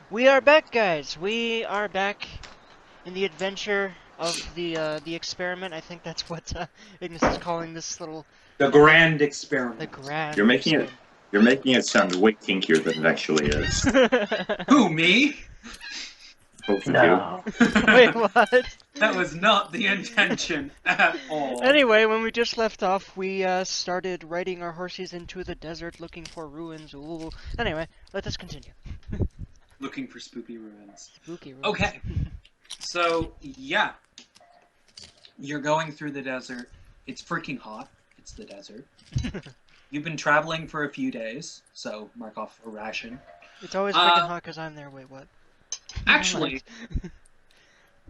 We are back, guys. We are back in the adventure of the experiment. I think that's what Ignis is calling this little The adventure. grand The experiment. You're grand making it experiment. you're making it sound way kinkier than it actually is. Who, me? Both of you. No. Wait, what? That was not the intention at all. Anyway, when we just left off, we started riding our horses into the desert looking for ruins. Ooh. Anyway, let us continue. Looking for spooky ruins. Spooky ruins. Okay, so yeah, you're going through the desert. It's freaking hot. It's the desert. You've been traveling for a few days, so mark off a ration. It's always freaking hot because I'm there. Wait, what? Actually,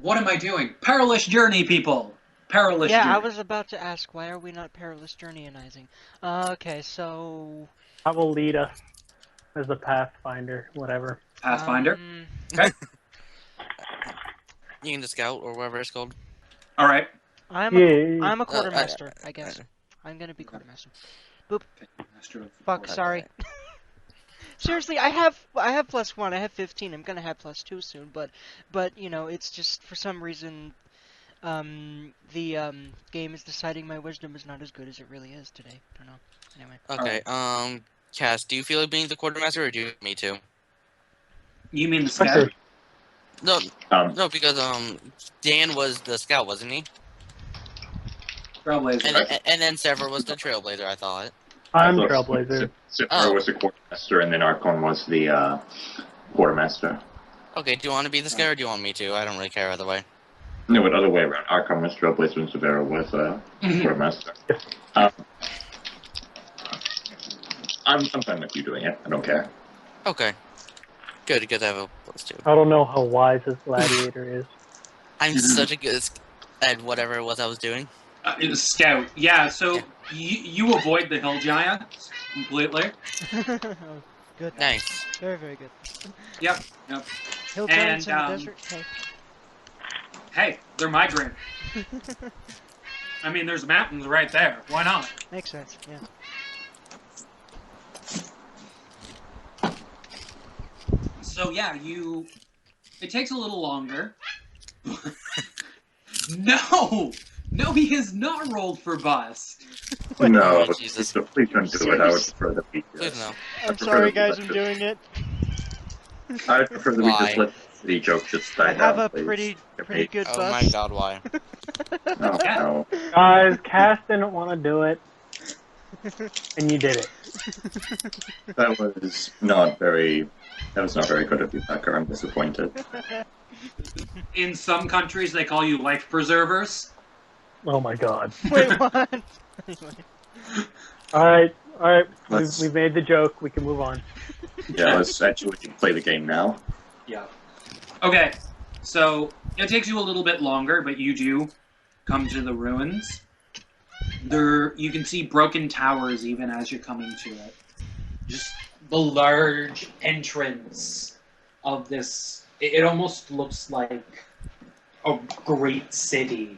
what am I doing? Perilous journey, people. Perilous Yeah, journey. I was about to ask, why are we not perilous journeyinizing? Okay, so... I will lead us as the Pathfinder, whatever. Pathfinder. Um, You can the scout or whatever it's called. All right. I'm Yeah. a quartermaster, I guess. I'm gonna be quartermaster. Master of Fuck, War. sorry. Seriously, I have +1. I have 15. I'm gonna have +2 soon, but you know, it's just for some reason, the game is deciding my wisdom is not as good as it really is today. I don't know. Anyway. Okay, Cass, do you feel like being the quartermaster or do you want me to? You mean the scout? Okay. No, Um, no, because Dan was the scout, wasn't he? Trailblazer. And then Sever was the trailblazer, I thought. I'm I thought Trailblazer. Zipper Oh. was the quartermaster, and then Archon was the quartermaster. Okay, do you want to be the scout or do you want me to? I don't really care either way. No, but other way around. Archon was Trailblazer, and Severa was Mhm. quartermaster. Yes. I'm fine with you doing it. I don't care. Okay. Good, because I have a +2. I don't know how wise this gladiator is. I'm such a good at whatever it was I was doing. The scout. Yeah. So Yeah. you avoid the hill giants completely. Oh, good. Nice. Very, very good. Yep. Yep. Hill giants in And, the desert. Hey. Hey, they're migrating. I mean, there's mountains right there. Why not? Makes sense. Yeah. So yeah, It takes a little longer. No, he has not rolled for bust. No, Oh, Jesus. please don't do it. I would prefer that we Please no. I'm prefer sorry, that we guys. let I'm this- doing it. I would prefer that we Why? just let the joke just die I have down, a please. pretty good Oh bust. my god, why? No, no. Guys, Cass didn't want to do it, and you did it. That was not very good of you, Becker. I'm disappointed. In some countries, they call you life preservers. Oh my god. Wait, what? Anyway. Alright, Let's- we've made the joke, we can move on. Yeah, let's actually play the game now. Yeah. Okay, so it takes you a little bit longer, but you do come to the ruins. You can see broken towers even as you're coming to it. Just the large entrance of this. It almost looks like a great city,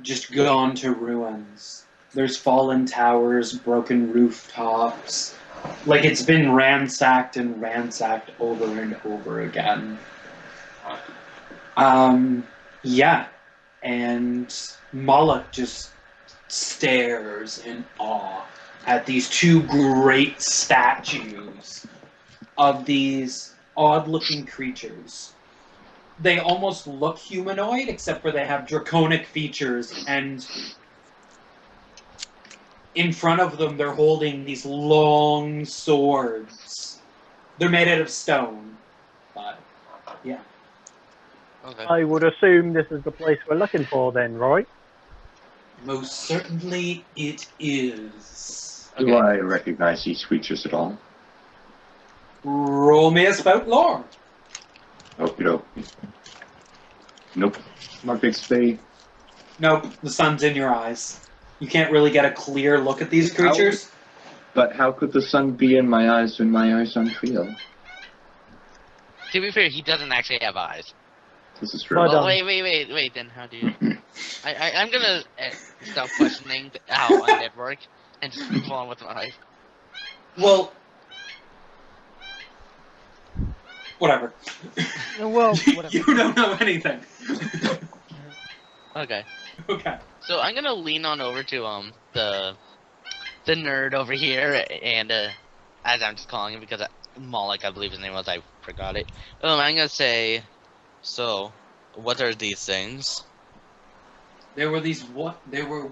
just gone to ruins. There's fallen towers, broken rooftops. Like it's been ransacked and ransacked over and over again. Yeah. And Moloch just stares in awe at these two great statues of these odd-looking creatures. They almost look humanoid, except for they have draconic features, and in front of them they're holding these long swords. They're made out of stone, but yeah. Okay. I would assume this is the place we're looking for then, right? Most certainly it is. Do I recognize these creatures at all? Roll me a spout lore. Okie doke. Nope. My big spade. Nope, the sun's in your eyes. You can't really get a clear look at these creatures. But how could the sun be in my eyes when my eyes aren't real? To be fair, he doesn't actually have eyes. This is true. Well Well, done. wait, then how do you... I'm gonna stop questioning how undead work and just move on with my life. Well, Whatever. Well, whatever. You don't know anything. Okay. Okay. So I'm gonna lean on over to the nerd over here, and as I'm just calling him because Malik, I believe his name was, I forgot it. I'm gonna say, so, what are these things? There were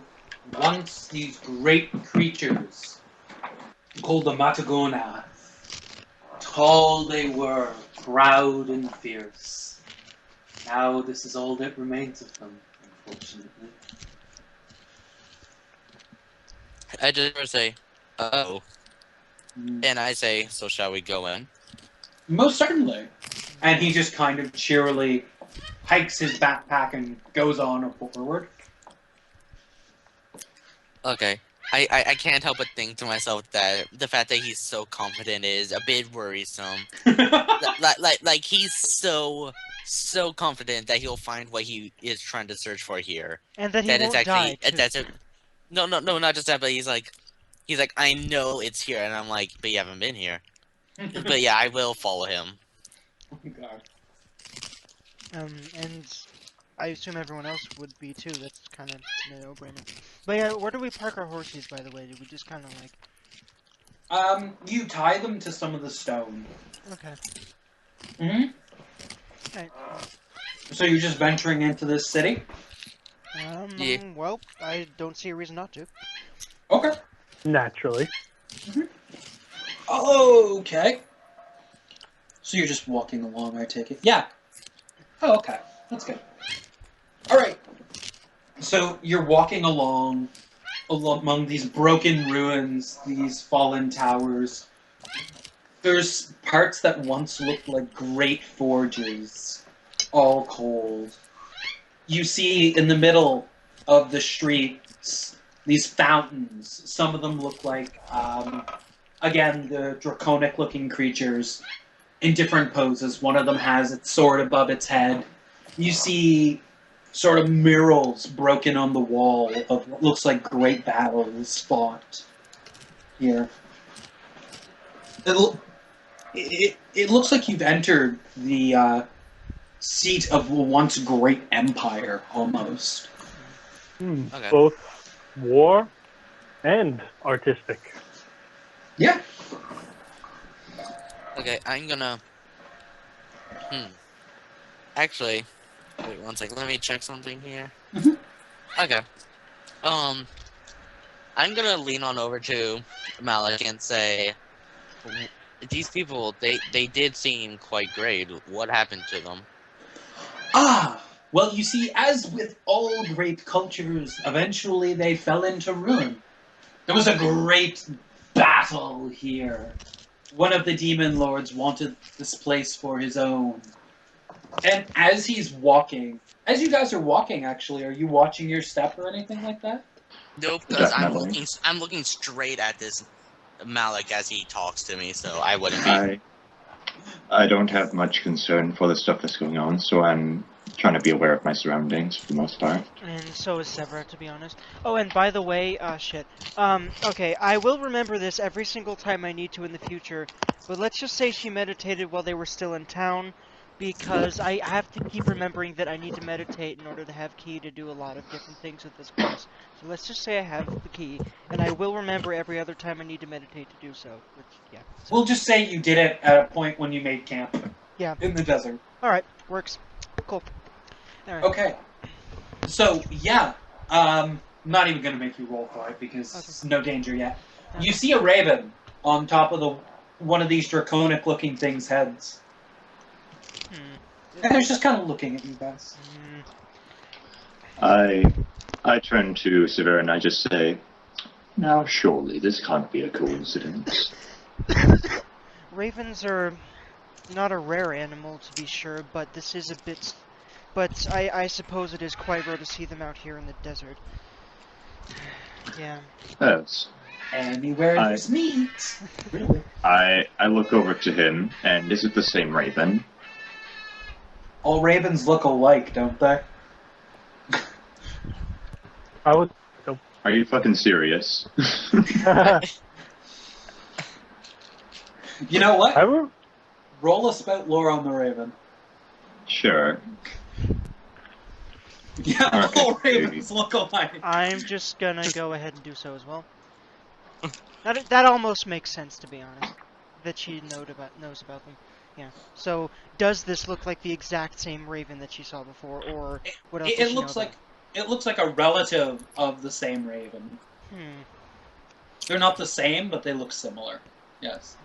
once these great creatures called the Matagona. Tall they were, proud and fierce. Now this is all that remains of them, unfortunately. I just say, oh, and I say, so shall we go in? Most certainly. And he just kind of cheerily hikes his backpack and goes on forward. Okay. I can't help but think to myself that the fact that he's so confident is a bit worrisome. Like he's so confident that he'll find what he is trying to search for here. And that he That it's won't die. actually Too. that's a no, not just that, but he's like I know it's here, and I'm like, but you haven't been here. But yeah, I will follow him. Oh, God. And I assume everyone else would be too. That's kind of a no-brainer. But yeah, where do we park our horses, by the way? Do we just kind of like... You tie them to some of the stone. Okay. Mm-hmm. Alright. So you're just venturing into this city? Yeah. Well, I don't see a reason not to. Okay. Naturally. Okay. So you're just walking along, I take it? Yeah. Oh, okay. That's good. Alright. So you're walking along among these broken ruins, these fallen towers. There's parts that once looked like great forges, all cold. You see in the middle of the streets these fountains. Some of them look like, again, the draconic-looking creatures in different poses. One of them has its sword above its head. You see sort of murals broken on the wall of what looks like great battles fought here. It looks like you've entered the seat of a once great empire, almost. Okay. Both war and artistic. Yeah. Okay, I'm gonna. Actually, wait one second. Let me check something here. Mhm. Okay. I'm gonna lean on over to Malik and say, these people, they did seem quite great. What happened to them? Well, you see, as with all great cultures, eventually they fell into ruin. There was a great battle here. One of the demon lords wanted this place for his own. And as he's walking, as you guys are walking, actually, are you watching your step or anything like that? Nope, because Definitely. I'm looking straight at this Malik as he talks to me, so I wouldn't be. I don't have much concern for the stuff that's going on, so I'm trying to be aware of my surroundings for the most part. And so is Severa, to be honest. Oh, and by the way, shit. Okay, I will remember this every single time I need to in the future, but let's just say she meditated while they were still in town, because I have to keep remembering that I need to meditate in order to have key to do a lot of different things with this place. So let's just say I have the key, and I will remember every other time I need to meditate to do so, which, yeah. So, We'll just say you did it at a point when you made camp. Yeah. In the desert. alright, works. Cool. Alright. Okay. So, yeah. Not even gonna make you roll for it because no danger yet. You see a raven on top of one of these draconic-looking things' heads. And it's just kind of looking at you guys. I turn to Severa and I just say, now surely this can't be a coincidence. Ravens are not a rare animal, to be sure, but this is a bit... But I suppose it is quite rare to see them out here in the desert. Yeah. Yes. Anywhere there's meat. Really? I look over to him, and is it the same raven? All ravens look alike, don't they? I would. Are you fucking serious? You know what? I would. Roll a spout lore on the Raven. Sure. Yeah, Okay. all ravens look alike. I'm just gonna go ahead and do so as well. That almost makes sense, to be honest. That she knows about them. Yeah. So, does this look like the exact same raven that she saw before, or what else does It she know looks about? like it looks like a relative of the same raven. Hmm. They're not the same, but they look similar. Yes.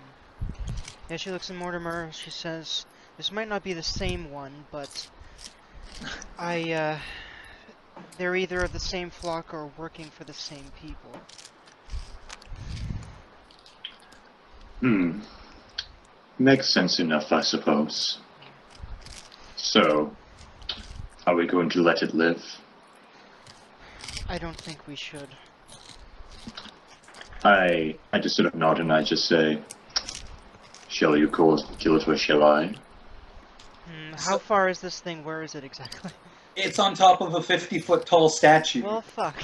Yeah, she looks at Mortimer. She says, "This might not be the same one, but they're either of the same flock or working for the same people." Makes sense enough, I suppose. So, are we going to let it live? I don't think we should. I just sort of nod and I just say, shall you kill it or shall I? How far is this thing? Where is it exactly? It's on top of a 50-foot tall statue. Well, fuck.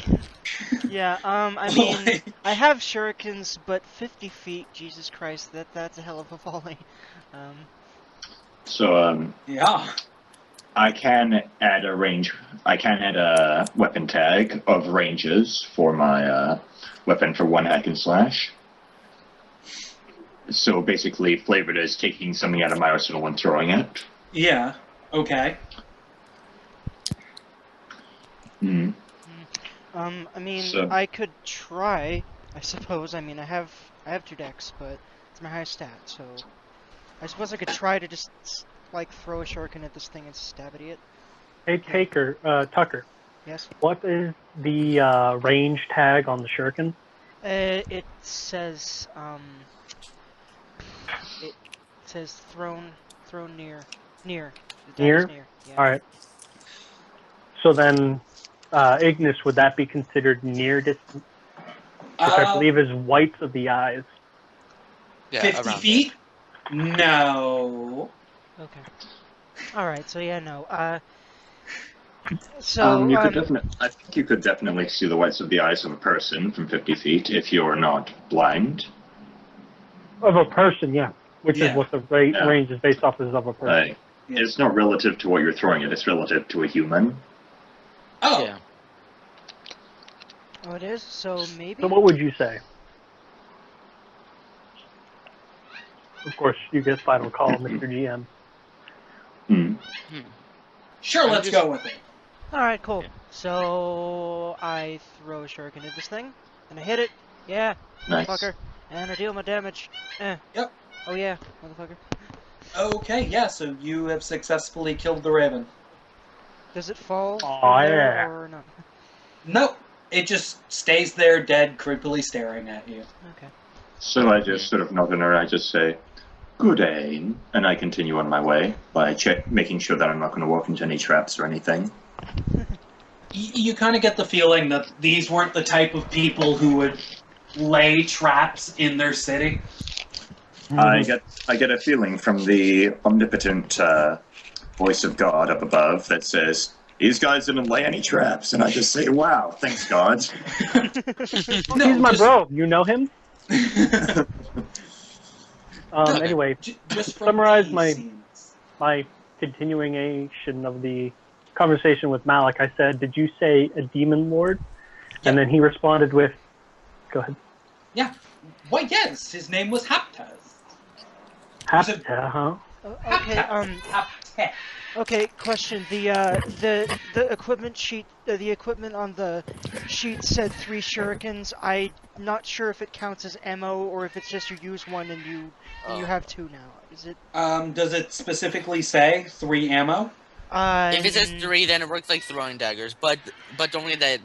Yeah, I mean, Like- I have shurikens, but 50 feet, Jesus Christ, that's a hell of a volley. So, Yeah. I can add a weapon tag of ranges for my weapon for one hack and slash. So basically, flavored as taking something out of my arsenal and throwing it. Yeah. Okay. Hmm. I mean, So- I could try, I suppose. I mean, I have 2 decks, but it's my highest stat, so I suppose I could try to just like throw a shuriken at this thing and stab at it. Hey, Tucker, Yes. what is the range tag on the shuriken? It says thrown near. The tag Near? is near. Yeah. All right. So then, Ignis, would that be considered near distance? Which I believe is whites of the eyes. Yeah, 50 around feet? No. Okay. All right. So yeah, no. So I think you could definitely see the whites of the eyes of a person from 50 feet if you're not blind. Of a person, yeah. Which Yeah. is what the Yeah. range is based off is of a person. It's not relative to what you're throwing it, it's relative to a human. Oh. Yeah. Oh, it is. So maybe. So what would you say? Of course, you get final call, Mr. GM. Hmm. Sure, I'm let's just- go with it. All right, cool. Yeah. So I throw a shuriken at this thing, and I hit it. Yeah, Nice. fucker. And I deal my damage. Yep. Oh yeah, motherfucker. Okay, yeah, so you have successfully killed the raven. Does it fall Aw, from there yeah. or not? Nope. It just stays there dead, creepily staring at you. Okay. So I just sort of nod and I just say, good aim, and I continue on my way by making sure that I'm not going to walk into any traps or anything. You kind of get the feeling that these weren't the type of people who would lay traps in their city. I get a feeling from the omnipotent voice of God up above that says, these guys didn't lay any traps, and I just say, wow, thanks God. No, He's my just- bro. You know him? No, Anyway, just from summarize these my- scenes. my continuation of the conversation with Malik, I said, did you say a demon lord? Yeah. And then he responded with, go ahead. Yeah. Why, yes, his name was Haptaz. Was it- Hapta, huh? Okay. Haptaz. Okay. Question. The equipment sheet. The equipment on the sheet said 3 shurikens. I'm not sure if it counts as ammo or if it's just you use one and you have 2 now. Is it? Does it specifically say 3 ammo? If it says 3, then it works like throwing daggers. But don't forget that,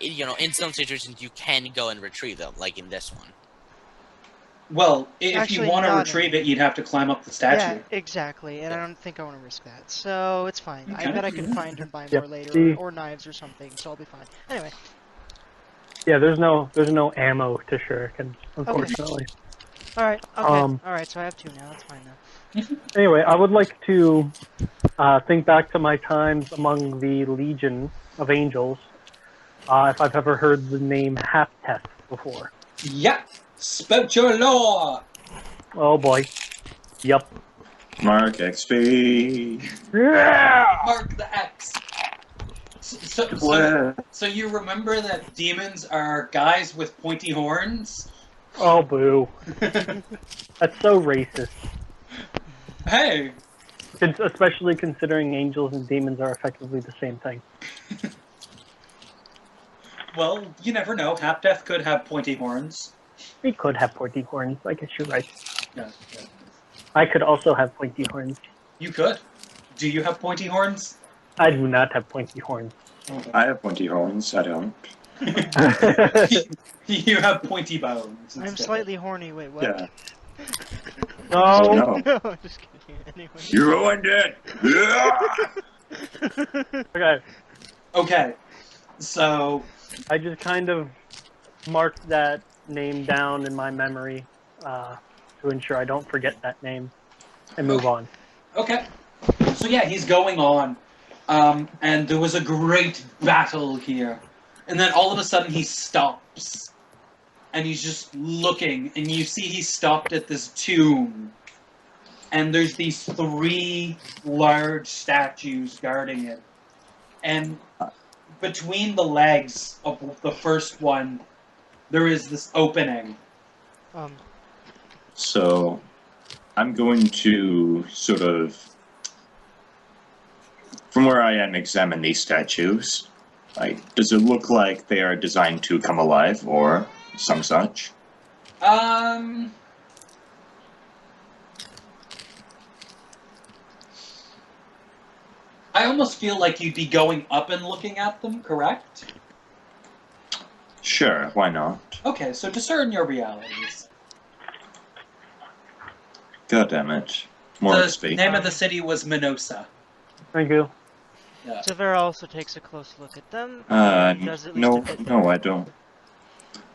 you know, in some situations you can go and retrieve them, like in this one. Well, if Actually, you want to not retrieve anymore. it, you'd have to climb up the Yeah, statue. exactly. And I don't think I want to risk that. So it's fine. I Okay. bet I can find and buy Yep. more later, See- or knives or something. So I'll be fine. Anyway. Yeah, there's no ammo to shurikens, unfortunately. All right. Okay. Um, All right. So I have 2 now. That's fine now. Anyway, I would like to think back to my times among the Legion of Angels, if I've ever heard the name Hapteth before. Yep. Spout your law. Oh boy. Yup. Mark XP. Yeah! Mark the X. So, Where? so you remember that demons are guys with pointy horns? Oh, boo. That's so racist. Hey, Especially considering angels and demons are effectively the same thing. well, you never know. Hapdeath could have pointy horns. He could have pointy horns. I guess you're right. Yeah. I could also have pointy horns. You could. Do you have pointy horns? I do not have pointy horns. I have pointy horns. I don't. You have pointy bones. I'm instead. slightly horny. Wait, what? Yeah. No. No. No, just kidding. Anyway. You ruined it. Okay. Okay. So, I just kind of marked that name down in my memory to ensure I don't forget that name and move on. okay. So yeah, he's going on. And there was a great battle here. And then all of a sudden he stops. And he's just looking, and you see he stopped at this tomb. And there's these 3 large statues guarding it. And between the legs of the first one, there is this opening. So, I'm going to sort of, from where I am, examine these statues. Like, does it look like they are designed to come alive, or some such? I almost feel like you'd be going up and looking at them, correct? Sure, why not? Okay, so discern your realities. God damn it. More The XP. name of the city was Minosa. Thank you. Yeah. Severa also takes a close look at them. Does at least No, admit no, I don't.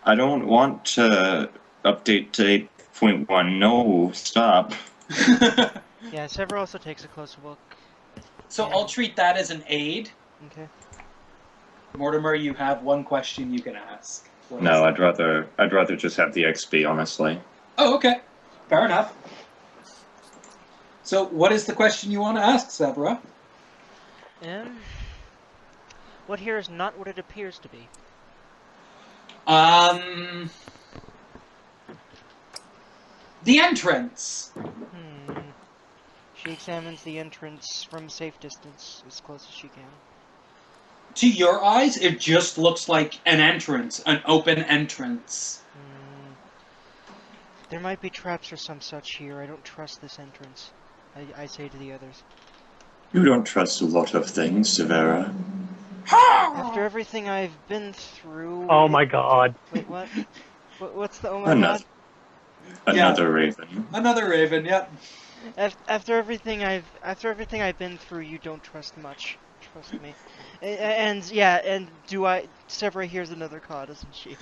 I don't want to update to 8.1. No, stop. Yeah, Severa also takes a close look. So I'll treat that as an aid. Okay. Mortimer, you have one question you can ask. What No, is it? I'd rather just have the XP, honestly. Oh, okay. Fair enough. So, what is the question you want to ask, Severa? What here is not what it appears to be. The entrance. She examines the entrance from a safe distance, as close as she can. To your eyes, it just looks like an entrance, an open entrance. There might be traps or some such here. I don't trust this entrance. I say to the others. You don't trust a lot of things, Severa. After everything I've been through... Oh my god. Wait, what? What's the oh my Another, god? another raven. Another raven, yep. After everything I've been through, you don't trust much. Trust me. And yeah, and Severa hears another call, doesn't she?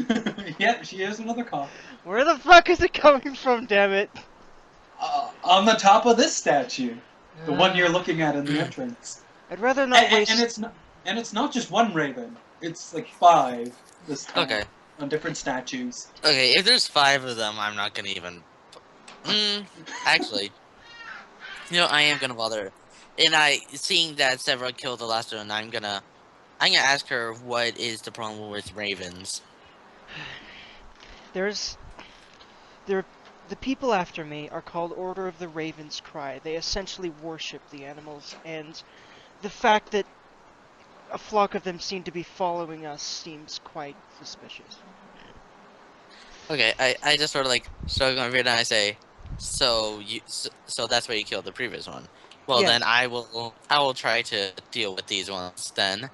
Yep, she is another call. Where the fuck is it coming from, damn it? On the top of this statue. The one you're looking at in the entrance. I'd rather not waste... And it's not just one raven. It's like 5 this time. Okay. On different statues. Okay, if there's 5 of them, I'm not gonna even... actually... You know, I am gonna bother. And seeing that Severa killed the last one, I'm gonna ask her what is the problem with ravens. The people after me are called Order of the Raven's Cry. They essentially worship the animals, and the fact that a flock of them seem to be following us seems quite suspicious. Okay, I just sort of like shrug my beard and I say, so that's why you killed the previous one. Well, Yes. then I will try to deal with these ones then,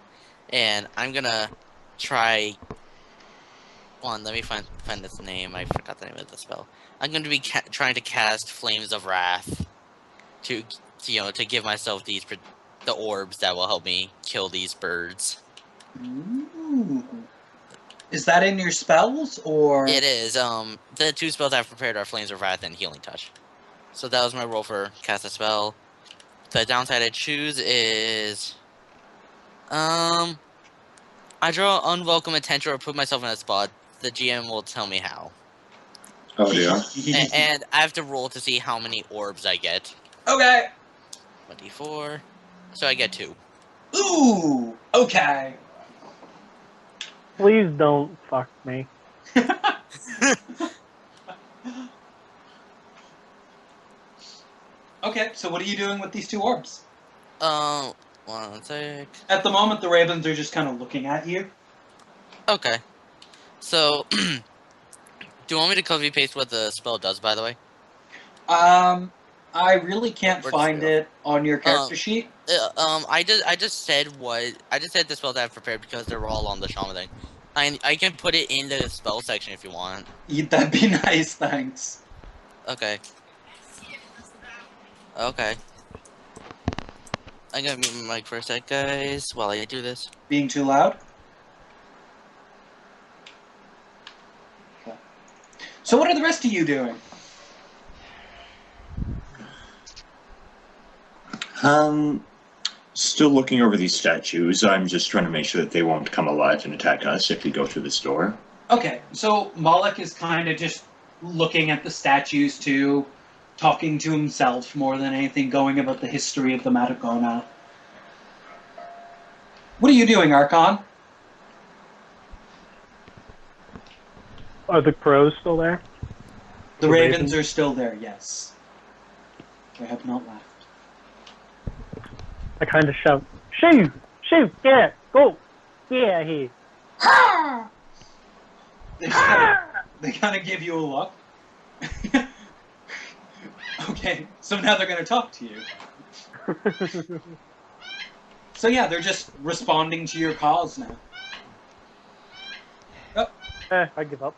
and I'm gonna try. Hold on, let me find this name. I forgot the name of the spell. I'm going to be trying to cast Flames of Wrath to give myself the orbs that will help me kill these birds. Ooh. Is that in your spells, or...? It is. The 2 spells I've prepared are Flames of Wrath and Healing Touch. So that was my roll for cast a spell. The downside I choose is... I draw unwelcome attention or put myself in a spot. The GM will tell me how. Oh dear. And I have to roll to see how many orbs I get. Okay. 24. So I get 2. Ooh. Okay. Please don't fuck me. Okay. So what are you doing with these 2 orbs? One sec. At the moment, the ravens are just kind of looking at you. Okay. So, do you want me to copy paste what the spell does, by the way? I really can't Or just find read it on your character sheet. I just said the spells I have prepared because they're all on the shaman thing. I can put it in the spell section if you want. That'd be nice, thanks. Okay. Okay. I'm gonna mute my mic for a sec, guys, while I do this. Being too loud? Okay. So what are the rest of you doing? Still looking over these statues. I'm just trying to make sure that they won't come alive and attack us if we go through this door. Okay, so Moloch is kind of just looking at the statues too, talking to himself more than anything, going about the history of the Matagona. What are you doing, Archon? Are the crows still there? The The ravens ravens? are still there, yes. They have not left. I kind of shout, shoot, shoot, yeah, go, yeah, here. They kind of give you a look. Okay, so now they're going to talk to you. So yeah, they're just responding to your calls now. I give up.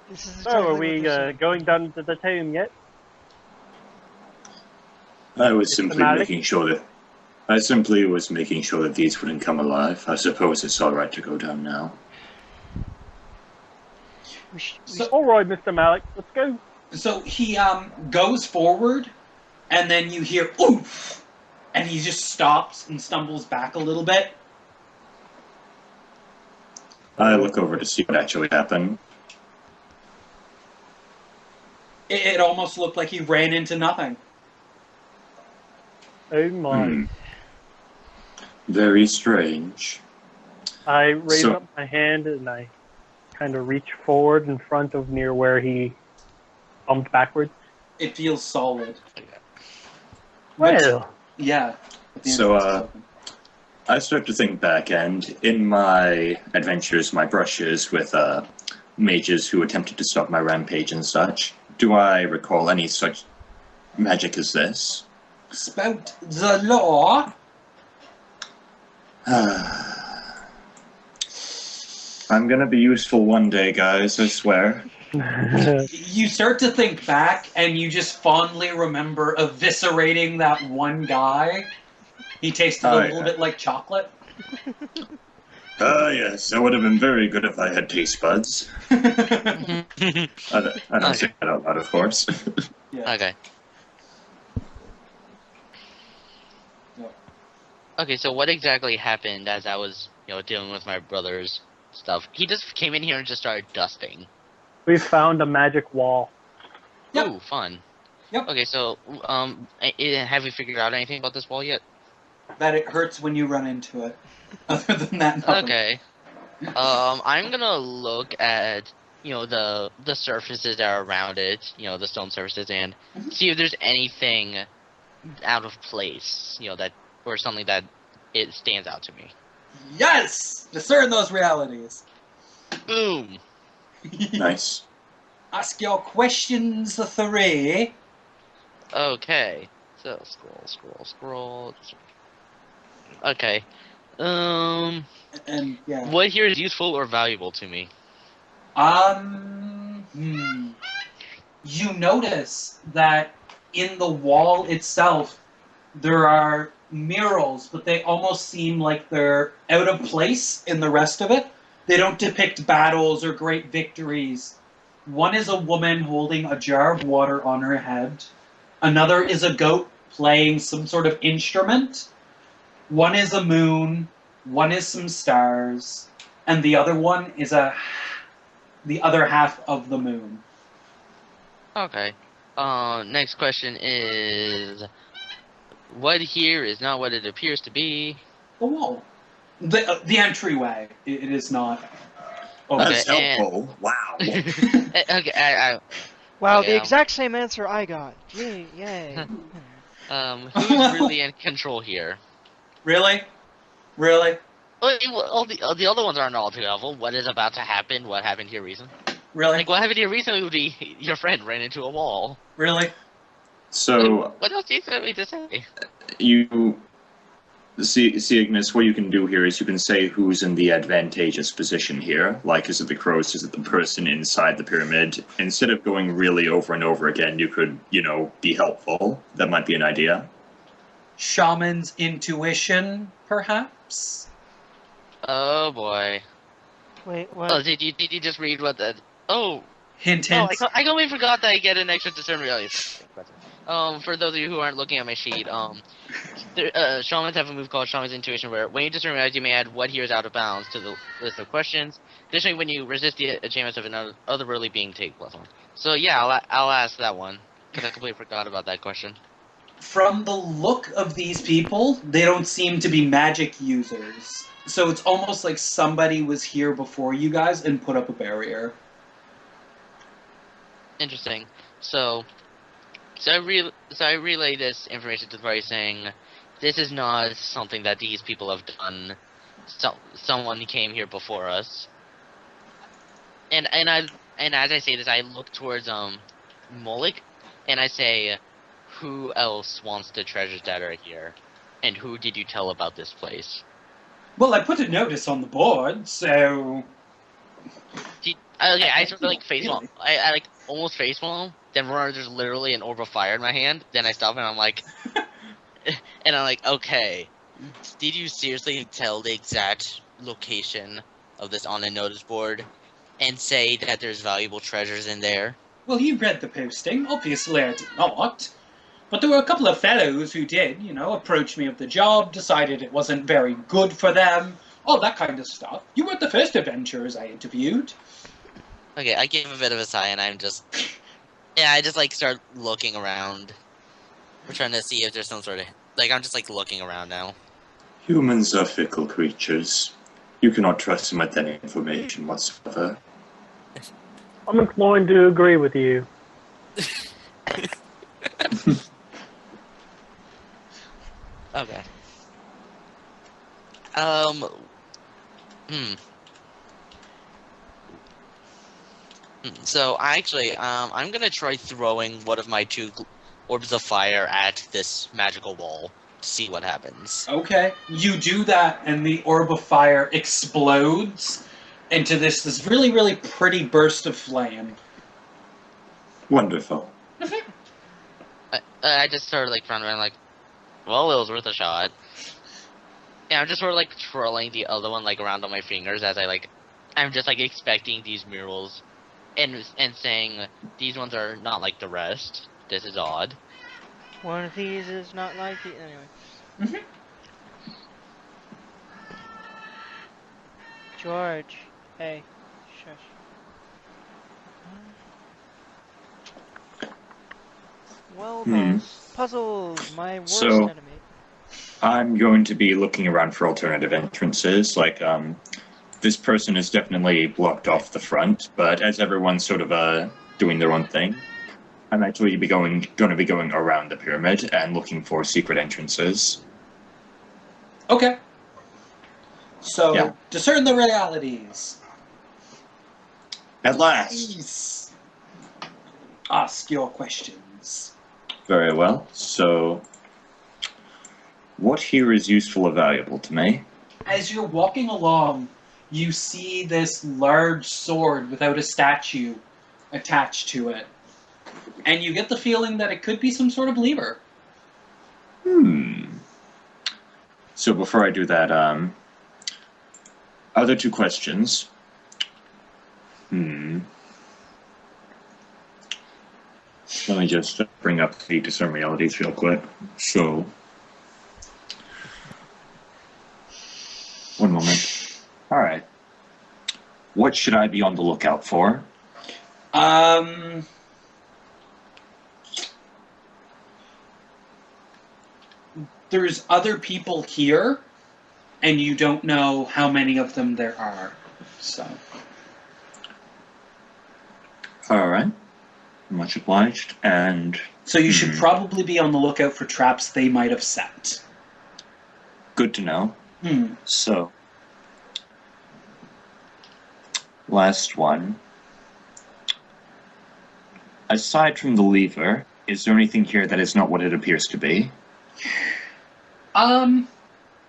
This is So, are exactly what we they're saying. going down to the tomb yet? I was simply Systematic? making sure that I simply was making sure that these wouldn't come alive. I suppose it's all right to go down now. So, All right, Mr. Malik, let's go. so he goes forward, and then you hear oof, and he just stops and stumbles back a little bit. I look over to see what actually happened. It almost looked like he ran into nothing. Oh my. Hmm. Very strange. I raise So- up my hand and I kind of reach forward in front of near where he bumped backwards. It feels solid. Well, Yeah. But the So, entrance is open. I start to think back, and in my adventures, my brushes with mages who attempted to stop my rampage and such, do I recall any such magic as this? Spout the law. I'm gonna be useful one day, guys, I swear. You start to think back, and you just fondly remember eviscerating that one guy. He tasted Oh, a little yeah. bit like chocolate. Yes, that would have been very good if I had taste buds. I don't say that out loud, of course. Yeah. Okay. Yeah. Okay, so what exactly happened as I was, dealing with my brother's stuff? He just came in here and just started dusting. we found a magic wall. Yep. Ooh, fun. Yep. Okay, so have we figured out anything about this wall yet? That it hurts when you run into it. Other than that, nothing. Okay. I'm gonna look at the surfaces that are around it, the stone surfaces, and Mhm. see if there's anything out of place, that or something that it stands out to me. Yes! Discern those realities. Boom. Nice. Ask your questions, the three. Okay. So scroll. Okay. And yeah. What here is useful or valuable to me? You notice that in the wall itself, there are murals, but they almost seem like they're out of place in the rest of it. They don't depict battles or great victories. One is a woman holding a jar of water on her head. Another is a goat playing some sort of instrument. One is a moon. One is some stars. And the other one is the other half of the moon. Okay. Next question is, what here is not what it appears to be? The wall. The entryway. It is not. Oh, That's Okay, and helpful. Wow. okay, Wow, okay, the exact same answer I got. Yay, yay. who's really in control here? really? Really? Well, all the other ones aren't all too helpful. What is about to happen? What happened here recently? Really? Like, what happened here recently would be your friend ran into a wall. Really? So What else do you expect me to say? you see, Ignis, what you can do here is you can say who's in the advantageous position here. Like, is it the crows? Is it the person inside the pyramid? Instead of going really over and over again, you could, be helpful. That might be an idea. Shaman's intuition, perhaps? Oh boy. Wait, Oh, what? did you just read what the? Oh, Hint, oh, hint. I completely forgot that I get an extra discern reality. For those of you who aren't looking at my sheet, shamans have a move called Shaman's Intuition, where when you discern reality, you may add what here is out of bounds to the list of questions. Additionally, when you resist the achievements of another otherworldly being, take +1. So yeah, I'll ask that one because I completely forgot about that question. From the look of these people, they don't seem to be magic users. So it's almost like somebody was here before you guys and put up a barrier. Interesting. So I relay this information to the party saying, this is not something that these people have done. Someone came here before us. And as I say this, I look towards Molik, and I say, who else wants the treasures that are here, and who did you tell about this place? Well, I put a notice on the board, so. I sort of like face Really? I like almost face palm. Then there's literally an orb of fire in my hand. Then I stop and I'm like, okay, did you seriously tell the exact location of this on a notice board, and say that there's valuable treasures in there? Well, you read the posting. Obviously, I did not. But there were a couple of fellows who did, approach me of the job, decided it wasn't very good for them, all that kind of stuff. You weren't the first adventurers I interviewed. Okay, I give a bit of a sigh, and I just like start looking around. We're trying to see if there's some sort of I'm just like looking around now. Humans are fickle creatures. You cannot trust them with any information whatsoever. I'm inclined to agree with you. Okay. So I'm gonna try throwing one of my two orbs of fire at this magical wall to see what happens. Okay. You do that, and the orb of fire explodes into this really, really pretty burst of flame. Wonderful. I just sort of like front around like, well, it was worth a shot. Yeah, I'm just sort of like twirling the other one like around on my fingers as I'm just like expecting these murals, and saying these ones are not like the rest. This is odd. One of these is not like the anyway. Mhm. George, hey, shush. Well, boss, puzzles, my worst So- enemy. I'm going to be looking around for alternative entrances. This person is definitely blocked off the front, but as everyone's sort of doing their own thing, I'm actually going to be going around the pyramid and looking for secret entrances. Okay. So, Yeah. discern the realities. At last. Please ask your questions. Very well. So, what here is useful or valuable to me? As you're walking along, you see this large sword without a statue attached to it. And you get the feeling that it could be some sort of lever. So before I do that, other two questions. Let me just bring up the discern realities real quick. So, one moment. All right. What should I be on the lookout for? there's other people here, and you don't know how many of them there are. So, All right. Much obliged. And so you should probably be on the lookout for traps they might have set. good to know. Hmm. So, last one. Aside from the lever, is there anything here that is not what it appears to be?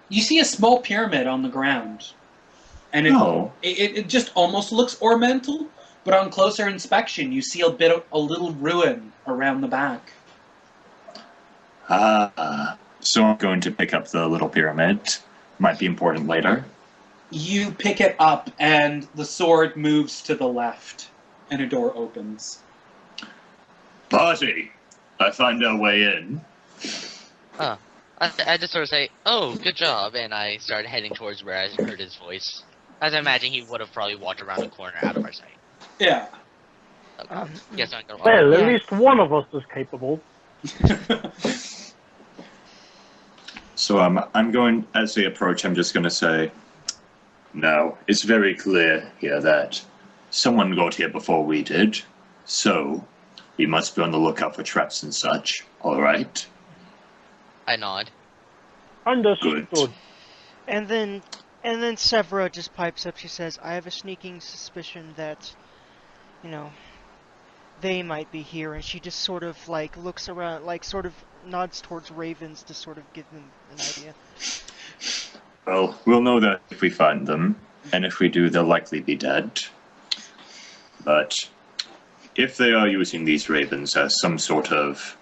You see a small pyramid on the ground, and it just almost looks ornamental. But on closer inspection, you see a little ruin around the back. So I'm going to pick up the little pyramid. Might be important later. You pick it up, and the sword moves to the left, and a door opens. Party! I find our way in. I just sort of say, "Oh, good job," and I start heading towards where I heard his voice. As I imagine he would have probably walked around the corner out of our sight. Yeah. Guess I'm gonna Well, walk. at least one of us is capable. So I'm going, as they approach, I'm just going to say, no, it's very clear here that someone got here before we did, so we must be on the lookout for traps and such, all right? I nod. Understood. Good. And then Severa just pipes up. She says, "I have a sneaking suspicion that, you know, they might be here." And she just sort of like looks around, like sort of nods towards Ravens to sort of give them an idea. Well, we'll know that if we find them, and if we do, they'll likely be dead. But if they are using these ravens as some sort of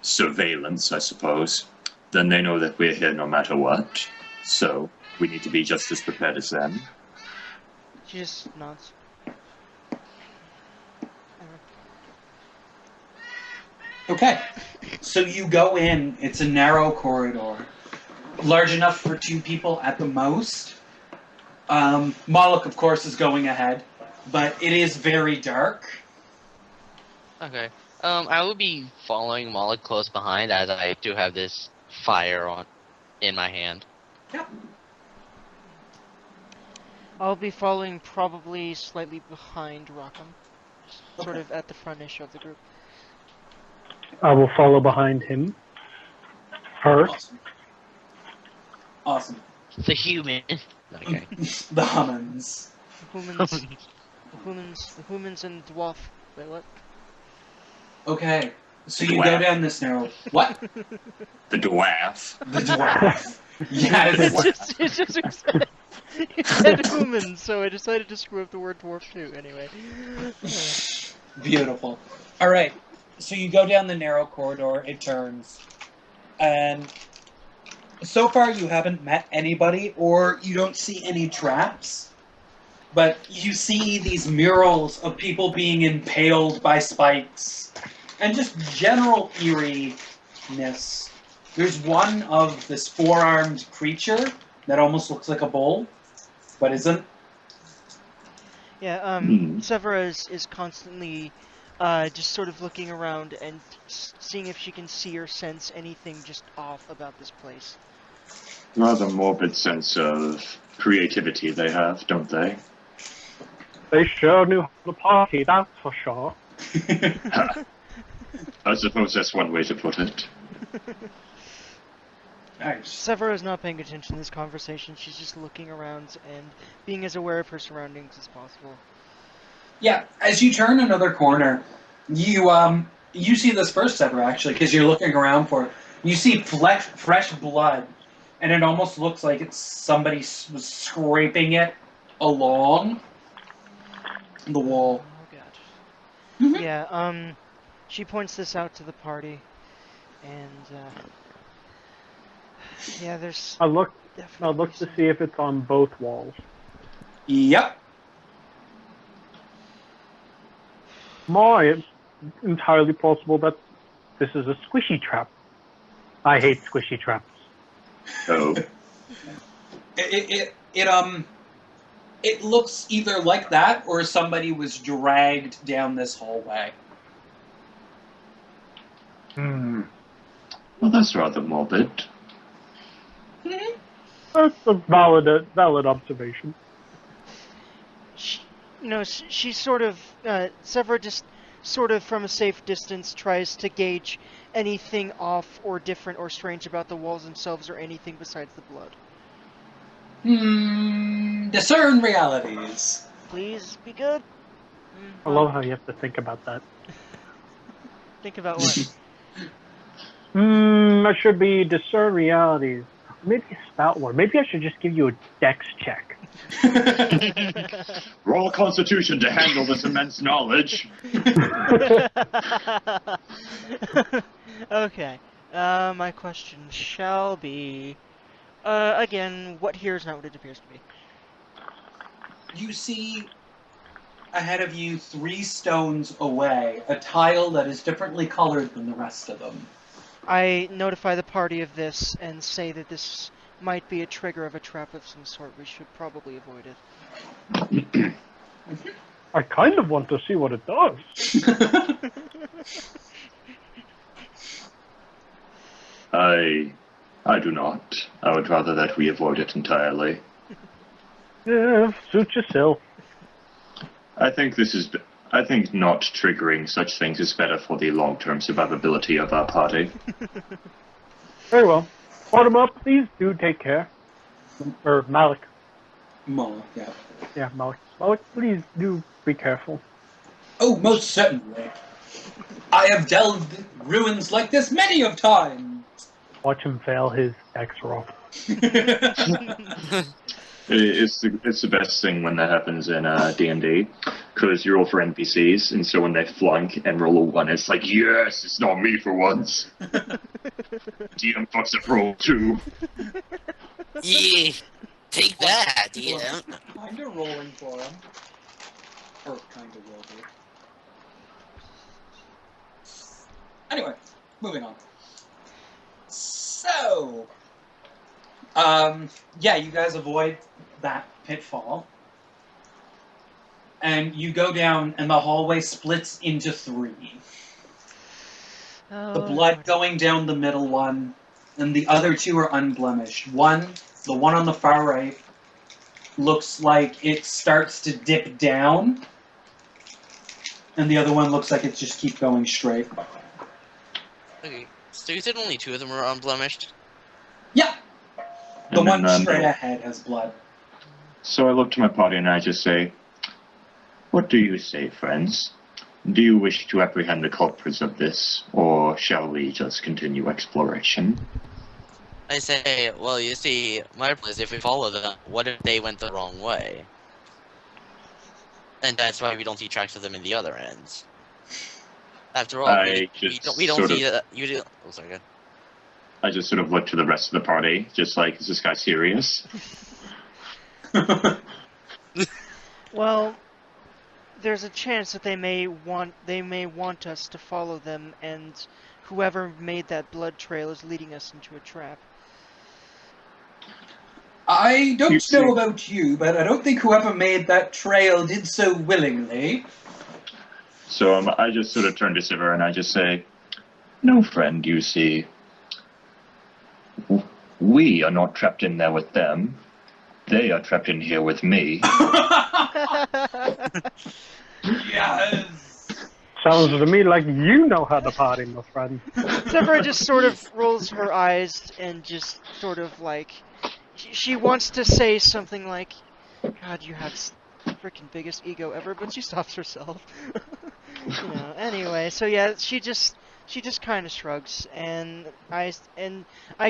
surveillance, I suppose, then they know that we're here no matter what. So we need to be just as prepared as them. She just nods. Okay. So you go in. It's a narrow corridor, large enough for two people at the most. Moloch, of course, is going ahead, but it is very dark. Okay. I will be following Moloch close behind as I do have this fire in my hand. I'll be following probably slightly behind Rockham, sort of at the front-ish of the group. I will follow behind him first. Awesome. The human. Okay. The Hummins. The humans and dwarf. Wait, what? Okay. So The you go dwarf. down this narrow. What? The dwarf. The dwarf. Yes. It said humans, so I decided to screw up the word dwarf too. Anyway. Beautiful. All right. So you go down the narrow corridor. It turns, and so far you haven't met anybody, or you don't see any traps. But you see these murals of people being impaled by spikes, and just general eeriness. There's one of this four-armed creature that almost looks like a bull, but isn't. Yeah. Severa is constantly just sort of looking around and seeing if she can see or sense anything just off about this place. Rather morbid sense of creativity they have, don't they? They sure knew how to party, that's for sure. I suppose that's one way to put it. Nice. Severa is not paying attention to this conversation. She's just looking around and being as aware of her surroundings as possible. Yeah, as you turn another corner, you see this first Severa actually, because you're looking around for it. You see fresh blood, and it almost looks like it's somebody was scraping it along the wall. Oh god. Mhm. Yeah, she points this out to the party, and yeah, there's I look definitely to some- see if it's on both walls. Yep. It's entirely possible that this is a squishy trap. I hate squishy traps. Oh, It looks either like that or somebody was dragged down this hallway. Well, that's rather morbid. That's a valid observation. She, she sort of, Severa just sort of from a safe distance tries to gauge anything off or different or strange about the walls themselves or anything besides the blood. Discern realities. Please be good. I love how you have to think about that. Think about what? I should be discern realities. Maybe a spout one. Maybe I should just give you a dex check. Roll Constitution to handle this immense knowledge. Okay. My question shall be, again, what here is not what it appears to be. You see ahead of you 3 stones away, a tile that is differently colored than the rest of them. I notify the party of this and say that this might be a trigger of a trap of some sort. We should probably avoid it. I kind of want to see what it does. I do not. I would rather that we avoid it entirely. Yeah, suit yourself. I think not triggering such things is better for the long-term survivability of our party. Very well. Bottom up, please do take care. Or Malik. Mom, yeah. Yeah, Malik. Malik, please do be careful. Oh, most certainly. I have delved ruins like this many of times. Watch him fail his X roll. It's the best thing when that happens in D&D, because you roll for NPCs, and so when they flunk and roll a 1, it's like, yes, it's not me for once. DM fucks up roll 2. Yeah, take that, yeah. Kinda rolling for him. Or kinda will be. Anyway, moving on. So, yeah, you guys avoid that pitfall. And you go down, and the hallway splits into 3. Oh, The blood going down the middle one, and the other 2 are unblemished. The one on the far right, looks like it starts to dip down, and the other one looks like it just keeps going straight. Okay, so you said only 2 of them were unblemished? Yeah! The And one then, straight ahead has blood. So I look to my party and I just say, what do you say, friends? Do you wish to apprehend the culprits of this, or shall we just continue exploration? I say, well, you see, my problem is if we follow them, what if they went the wrong way? And that's why we don't see tracks of them in the other ends. After all, we don't see that. You do. Oh, sorry, good. I just sort of look to the rest of the party, just like, is this guy serious? Well, there's a chance that they may want us to follow them, and whoever made that blood trail is leading us into a trap. I don't You see- know about you, but I don't think whoever made that trail did so willingly. So I just sort of turn to Sivir and I just say, no, friend, you see. We are not trapped in there with them. They are trapped in here with me. Yes! Sounds to me like you know how to party, my friend. Severa just sort of rolls her eyes and just sort of like, she wants to say something like, God, you have the freaking biggest ego ever, but she stops herself. Anyway, so yeah, she just kind of shrugs, and I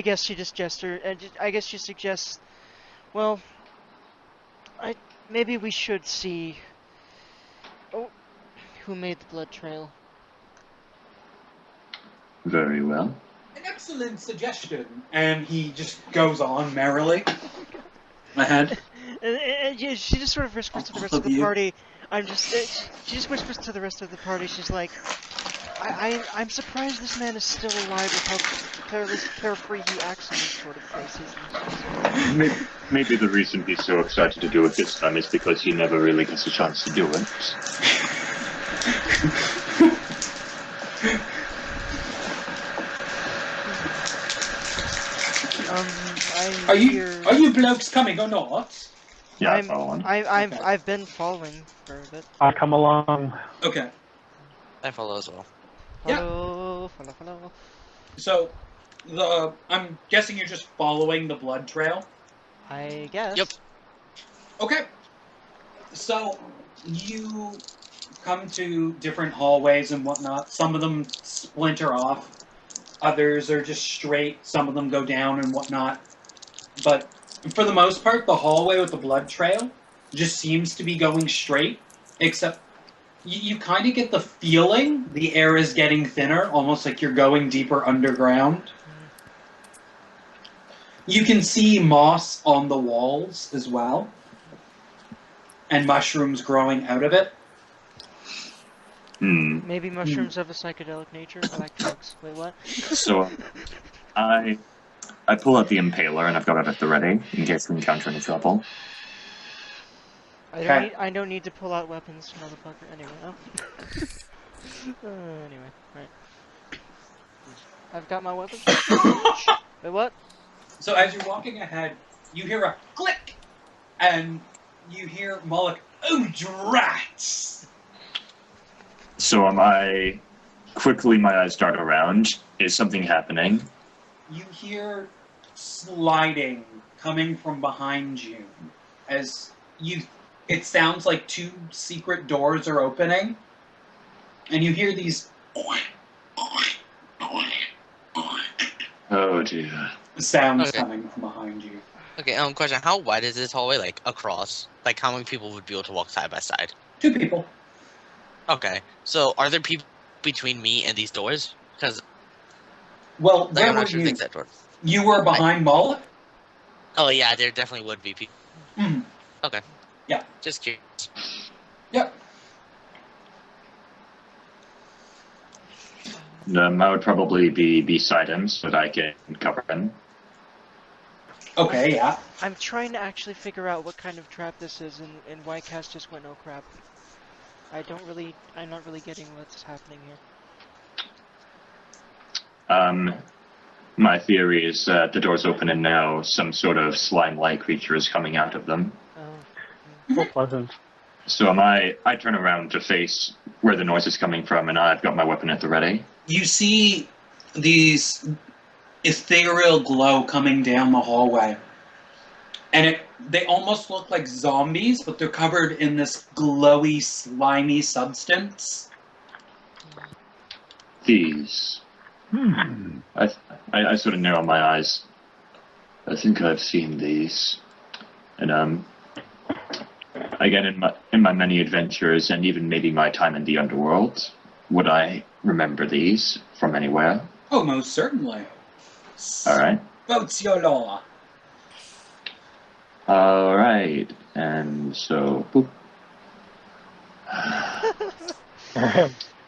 guess she just I guess she suggests, well, maybe we should see who made the blood trail. Very well. An excellent suggestion. And he just goes on merrily. Ahead. And yeah, she just sort of whispers to the rest of the party. She just whispers to the rest of the party. She's like, I'm surprised this man is still alive with how carefree he acts in these sort of places. Maybe the reason he's so excited to do it this time is because he never really gets a chance to do it. I'm Are here. you blokes coming or not? Yeah, I'm, follow on. I've Okay. I've been following for a bit. I come along. Okay. I follow as well. Yeah. Follow. So I'm guessing you're just following the blood trail. I guess. Yep. Okay. So you come to different hallways and whatnot. Some of them splinter off. Others are just straight. Some of them go down and whatnot. But for the most part, the hallway with the blood trail just seems to be going straight. Except you kind of get the feeling the air is getting thinner, almost like you're going deeper underground. You can see moss on the walls as well, and mushrooms growing out of it. Maybe mushrooms of a psychedelic nature. I like drugs. Wait, what? So I pull out the impaler and I've got it at the ready in case we encounter any trouble. Okay. I don't need to pull out weapons, motherfucker. Anyway, anyway, right. I've got my weapons. Wait, what? So as you're walking ahead, you hear a click, and you hear Moloch, "Oh, drats!" So am I quickly my eyes dart around. Is something happening? You hear sliding coming from behind you as you. It sounds like two secret doors are opening, and you hear these Oh dear. sounds Okay. coming from behind you. Okay, question. How wide is this hallway, like, across? Like, how many people would be able to walk side by side? 2 people. Okay, so are there people between me and these doors? Because, Well, like, where I'm were not sure you? the exact door. You were behind Moloch? Oh, yeah, there definitely would be people. Mhm. Okay. Yeah. Just curious. Yep. I would probably be beside him so that I can cover him. Okay, yeah. I'm trying to actually figure out what kind of trap this is, and why Cass just went, oh crap. I'm not really getting what's happening here. My theory is that the door's open and now some sort of slime-like creature is coming out of them. Oh. So pleasant. So I turn around to face where the noise is coming from, and I've got my weapon at the ready. You see these ethereal glow coming down the hallway. And they almost look like zombies, but they're covered in this glowy, slimy substance. These. I sort of narrow my eyes. I think I've seen these. And again, in my many adventures, and even maybe my time in the underworld, would I remember these from anywhere? Oh, most certainly. All right. Votes your law. All right. And so, boop.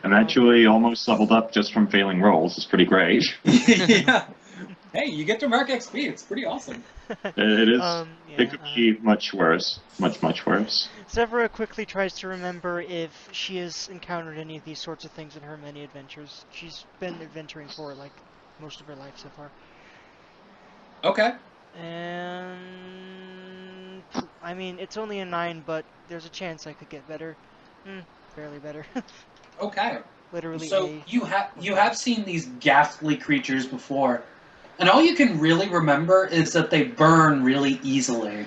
I'm actually almost leveled up just from failing rolls. It's pretty great. Yeah. Hey, you get to mark XP. It's pretty awesome. It is. Yeah, It could be much worse. Much worse. Severa quickly tries to remember if she has encountered any of these sorts of things in her many adventures. She's been adventuring for, like, most of her life so far. Okay. And... I mean, it's only a 9, but there's a chance I could get better. Barely better. Okay. Literally So a... you have seen these ghastly creatures before, and all you can really remember is that they burn really easily.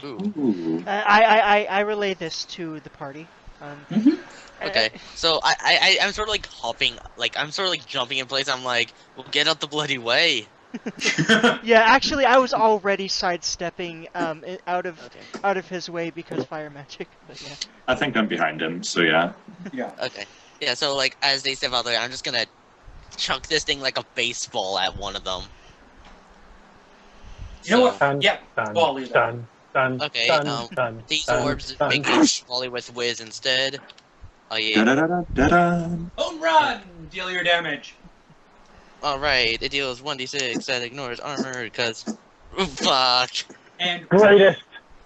Ooh. Ooh. I relay this to the party. Okay, so I'm sort of like hopping, like, I'm sort of like jumping in place. I'm like, well, get out the bloody way. Yeah, actually, I was already sidestepping out of his way because fire magic. But yeah. I think I'm behind him, so yeah. Yeah. Okay. Yeah, so, like, as they step out there, I'm just gonna chuck this thing like a baseball at one of them. You know what? Dun, Yeah. dun, volley them. dun, dun, Okay, dun, dun, These dun, orbs dun. make it volley with whiz instead. Oh yeah. Da-da-da-da-da-da. Home run! Deal your damage. Alright, it deals 1d6 that ignores armor, because... Fuck. And Greatest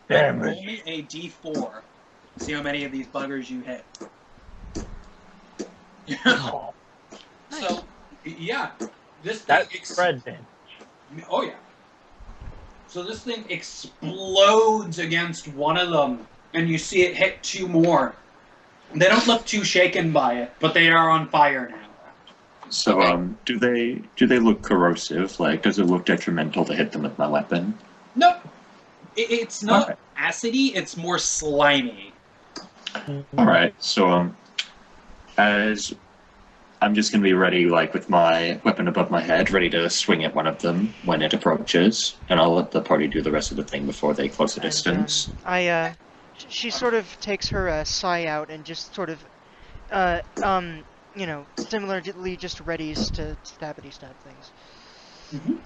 roll damage. me a d4. See how many of these buggers you hit. Oh, So, yeah. This that's thing spread damage. Oh yeah. So this thing explodes against one of them, and you see it hit 2 more. They don't look too shaken by it, but they are on fire now. So, Okay. do they look corrosive? Like, does it look detrimental to hit them with my weapon? Nope. It's not Alright. acidy, it's more slimy. All right. So, as I'm just gonna be ready, like with my weapon above my head, ready to swing at one of them when it approaches, and I'll let the party do the rest of the thing before they close the And, distance. she sort of takes her sai out and just sort of, you know, similarly just readies to stabbity stab things.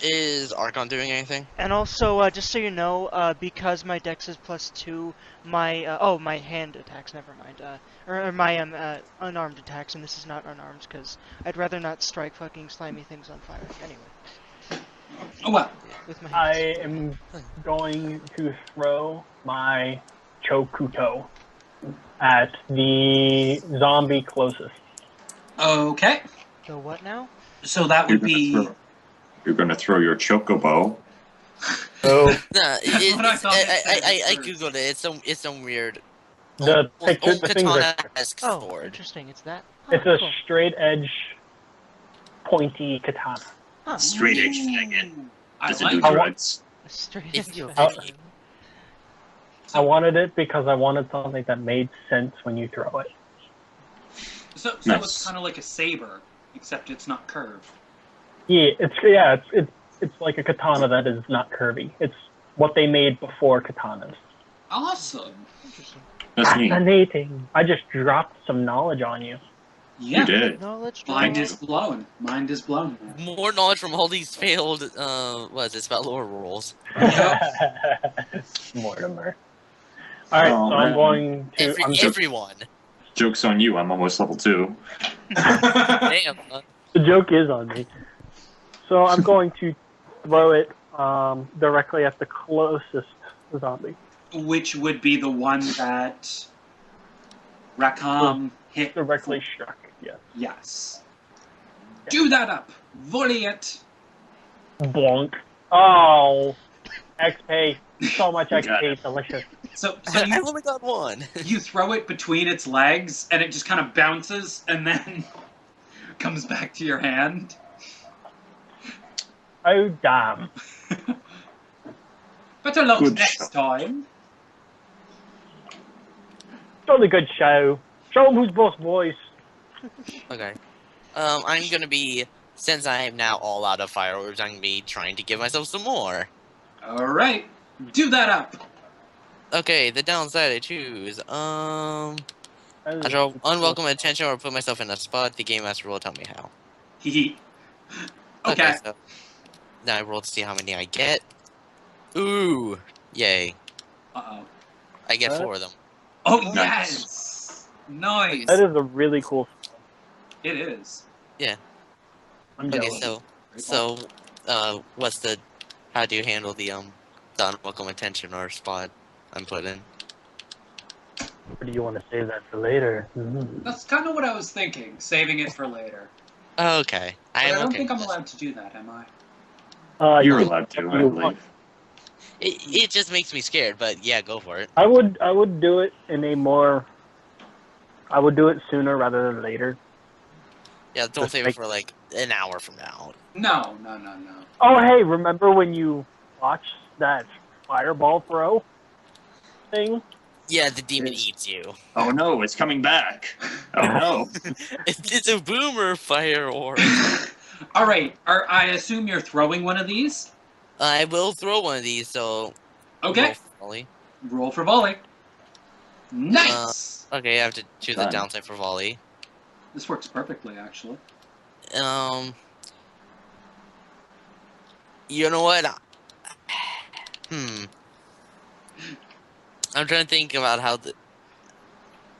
Is Archon doing anything? And also, just so you know, because my dex is +2, my my hand attacks, never mind, or my unarmed attacks, and this is not unarmed because I'd rather not strike fucking slimy things on fire. Anyway, Oh well. with my I hands. am going to throw my Chokuto at the zombie closest. Okay. The what now? So that would be. You're gonna throw your chocobo. So No, That's what I thought it said I at first. googled it. It's some weird. the picture, Old the things are, katana-esque Oh, sword. interesting. It's that. Huh, it's a cool. straight edge, pointy katana. Huh. Straight edge faggot. Ooh, I Does it do like it. drugs? A straight If edge you- faggot. I wanted it because I wanted something that made sense when you throw it. So Nice. it's kind of like a saber, except it's not curved. It's like a katana that is not curvy. It's what they made before katanas. Awesome. Interesting. That's neat. Fascinating. I just dropped some knowledge on you. Yeah. You did. Knowledge Mind drop. is blown. Mind is blown. More knowledge from all these failed, what is it, spell lore rolls. Mortimer. All right, Oh, so I'm man. going to. Everyone. Joke's on you. I'm almost level 2. Damn. The joke is on me. So I'm going to throw it directly at the closest zombie. Which would be the one that Rakam hit. Directly struck. Yes. Yes. Do that up. Volley it. Bonk. Oh, XP. So much You got XP. Delicious. So I've you, only got one. you throw it between its legs, and it just kind of bounces, and then comes back to your hand. Oh, damn. Better luck Good next shot. time. Jolly good show. Show 'em who's boss, boys. Okay. I'm gonna be, since I am now all out of fire orbs, I'm gonna be trying to give myself some more. All right. Do that up. Okay, the downside I choose. I draw unwelcome attention or put myself in a spot. The game master will tell me how. Hee Okay. So now I roll to see how many I get. Ooh, yay! Uh-oh. I get What? 4 of them. Oh, Nice. yes. Nice. That is a really cool. It is. I'm Okay, jealous. so what's the? How do you handle the unwelcome attention or spot I'm put in? Or do you want to save that for later? That's kind of what I was thinking, saving it for later. Okay, But I am don't okay think I'm with this. allowed to do that, am I? You're Yeah, allowed to, I you believe. want- It just makes me scared, but yeah, go for it. I would do it in a more. I would do it sooner rather than later. Yeah, don't Just save make- it for like an hour from now. No. Oh, hey, remember when you watched that fireball throw thing? Yeah, the demon Yes. eats you. Oh no, it's coming back. Oh no. It's a boomer fire orb. All right. I assume you're throwing one of these. I will throw one of these, so Okay. roll for volley. Roll for volley. Nice. Okay, I have to choose the Done. downside for volley. This works perfectly, actually. You know what? I'm trying to think about how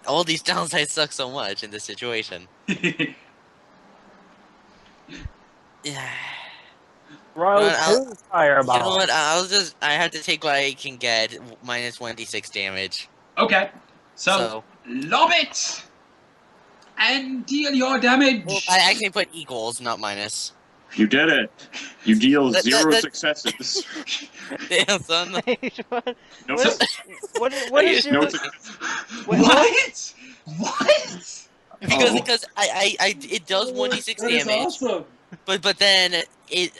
all these downsides suck so much in this situation. Yeah. Throw Well, two fireball. You know what? I have to take what I can get, minus 1d6 damage. Okay. So, So, lob it. and deal your damage. Well, I actually put equals, not minus. You did it. You deal That- 0 that- successes. Damn, son. Wait, what? No, What is No your? success. Wait, What? What? Because I it does 1d6 That is damage, awesome. but then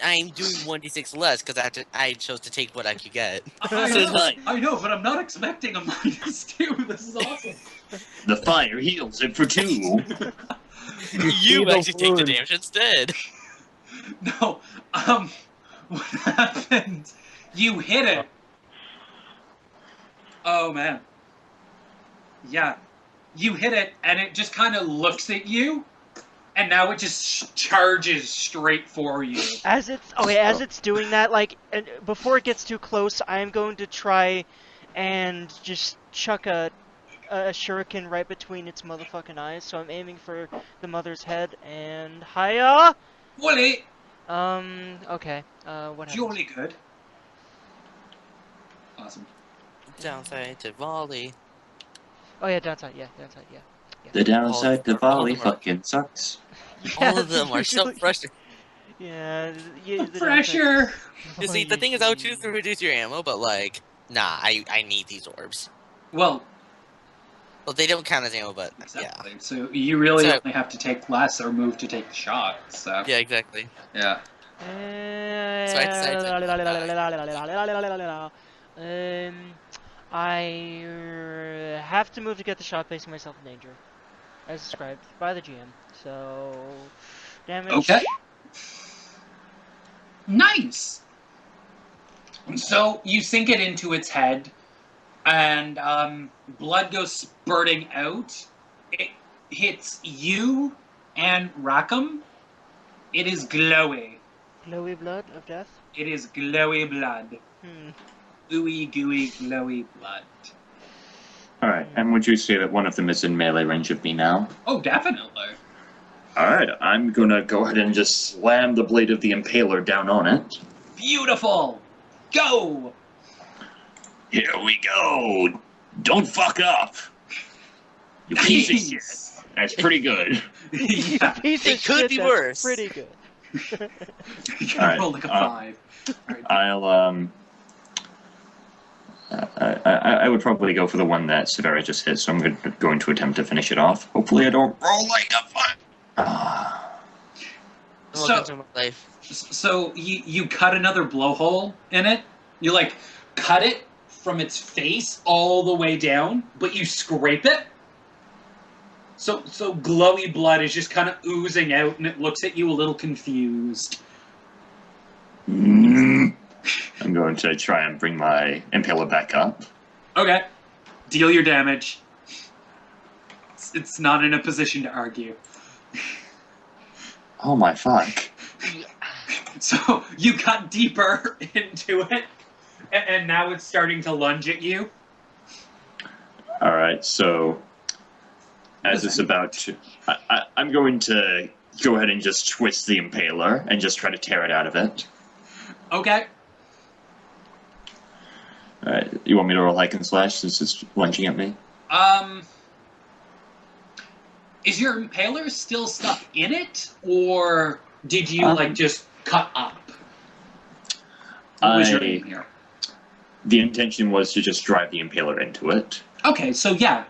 I'm doing 1d6 less because I chose to take what I could get. I So know, like- I know, but I'm not expecting a -2. This is awesome. the fire heals it for 2. You see the actually take the wound. damage instead. No, what happened? You hit it. Oh man. Yeah, you hit it, and it just kind of looks at you, and now it just charges straight for you. As it's doing that, like, and before it gets too close, I'm going to try and just chuck a shuriken right between its motherfucking eyes. So I'm aiming for the mother's head, and hiya. Wally, Okay. What happens? jolly good. Awesome. Downside to volley. Oh yeah, downside. Yeah, downside. Yeah. The downside to All volley of them are- fucking sucks. All of them are so usually- frustrating. Yeah. The downside- Pressure. You see, the thing is, I would choose to reduce your ammo, but like, nah, I need these orbs. Well, Well, they don't count as ammo, but exactly. So you really So- only have to take less or move to take the shot. So yeah, exactly. yeah. So I decided I have to move to get the shot, placing myself in danger, as described by the GM. So, damage. Okay. Nice. So you sink it into its head, and blood goes spurting out. It hits you and Rackham. It is glowy. Glowy blood of death. It is glowy blood. Hmm. Ooey gooey glowy blood. Alright, and would you say that one of them is in melee range of me now? Oh, definitely. Alright, I'm gonna go ahead and just slam the blade of the Impaler down on it. Beautiful. Go. Here we go! Don't fuck up! You piece of shit. Nice. That's pretty good. Yeah. Piece It of could shit, be that's worse. Pretty good. You can Alright, roll like a 5. Alright. I would probably go for the one that Severa just hit, so I'm going to attempt to finish it off. Hopefully I don't roll like a fuck. Welcome to my life. So you cut another blowhole in it. You like cut it from its face all the way down, but you scrape it. So glowy blood is just kind of oozing out, and it looks at you a little confused. I'm going to try and bring my Impaler back up. Okay, deal your damage. It's not in a position to argue. Oh my fuck. So you cut deeper into it, and now it's starting to lunge at you. Alright, so as it's about to... I'm going to go ahead and just twist the Impaler and just try to tear it out of it. Okay. Alright, you want me to roll Hike and Slash since it's lunging at me? Is your impaler still stuck in it, or did you like just cut up? What was your aim here? The intention was to just drive the Impaler into it. Okay, so yeah,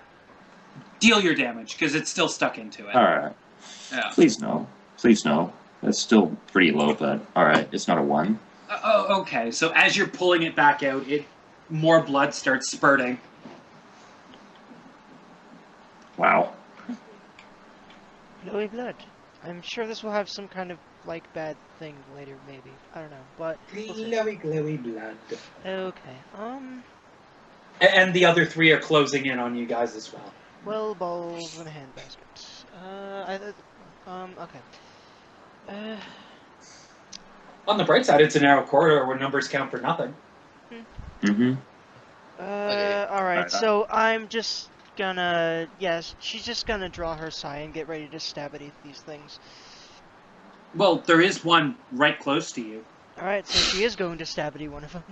deal your damage because it's still stuck into it. Alright. Yeah. Please no. Please no. That's still pretty low, but alright, it's not a 1. Oh, okay. So as you're pulling it back out, more blood starts spurting. Wow. Glowy blood. I'm sure this will have some kind of like bad thing later, maybe. I don't know, but we'll see. glowy blood. Okay. And the other 3 are closing in on you guys as well. Well, balls in a handbasket. Okay. On the bright side, it's a narrow corridor where numbers count for nothing. Mm-hmm. Alright, Alright, so I'm just gonna, yes, she's just gonna draw her sai and get ready to stab at these things. Well, there is one right close to you. Alright, so she is going to stab at one of them.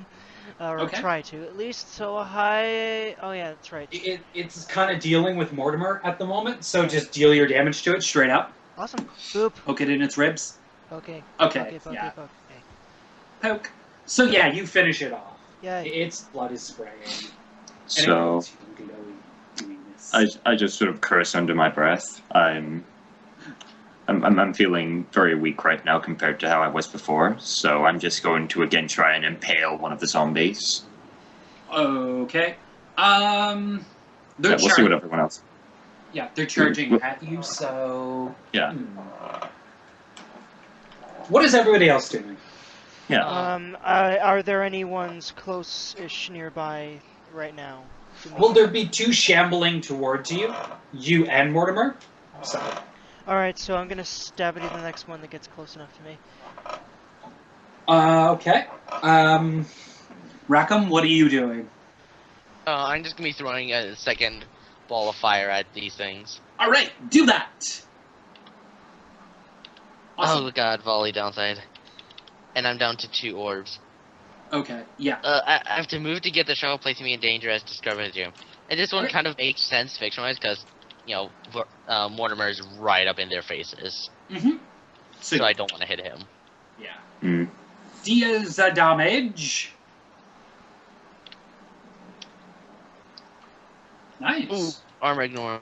Or Okay. try to, at least. So high... Oh, yeah, that's right. It's kind of dealing with Mortimer at the moment, so just deal your damage to it straight up. Awesome. Boop. Poke it in its ribs. Okay. Okay, Poke, yeah. poke. Okay. Poke. So yeah, you finish it off. Yay. Its blood is spraying. And So everyone's doing this. I just sort of curse under my breath. I'm feeling very weak right now compared to how I was before, so I'm just going to again try and impale one of the zombies. Okay. They're Yeah, we'll see what everyone else. Yeah, they're charging at you, so... Yeah. What is everybody else doing? Yeah. Are there any ones close-ish nearby right now? Will there be two shambling towards you? You and Mortimer? So... Alright, so I'm gonna stab it at the next one that gets close enough to me. Okay. Rackham, what are you doing? I'm just gonna be throwing a second ball of fire at these things. Alright, do that! Awesome. Oh god, volley downside. And I'm down to 2 orbs. Okay, yeah. I have to move to get the shovel, placing me in danger as described as you. And this one Alright. kind of makes sense fiction-wise, because, you know, Mortimer is right up in their faces. Mm-hmm. So I don't want to hit him. Yeah. Mm. Deals the damage. Nice. Ooh, armor ignore.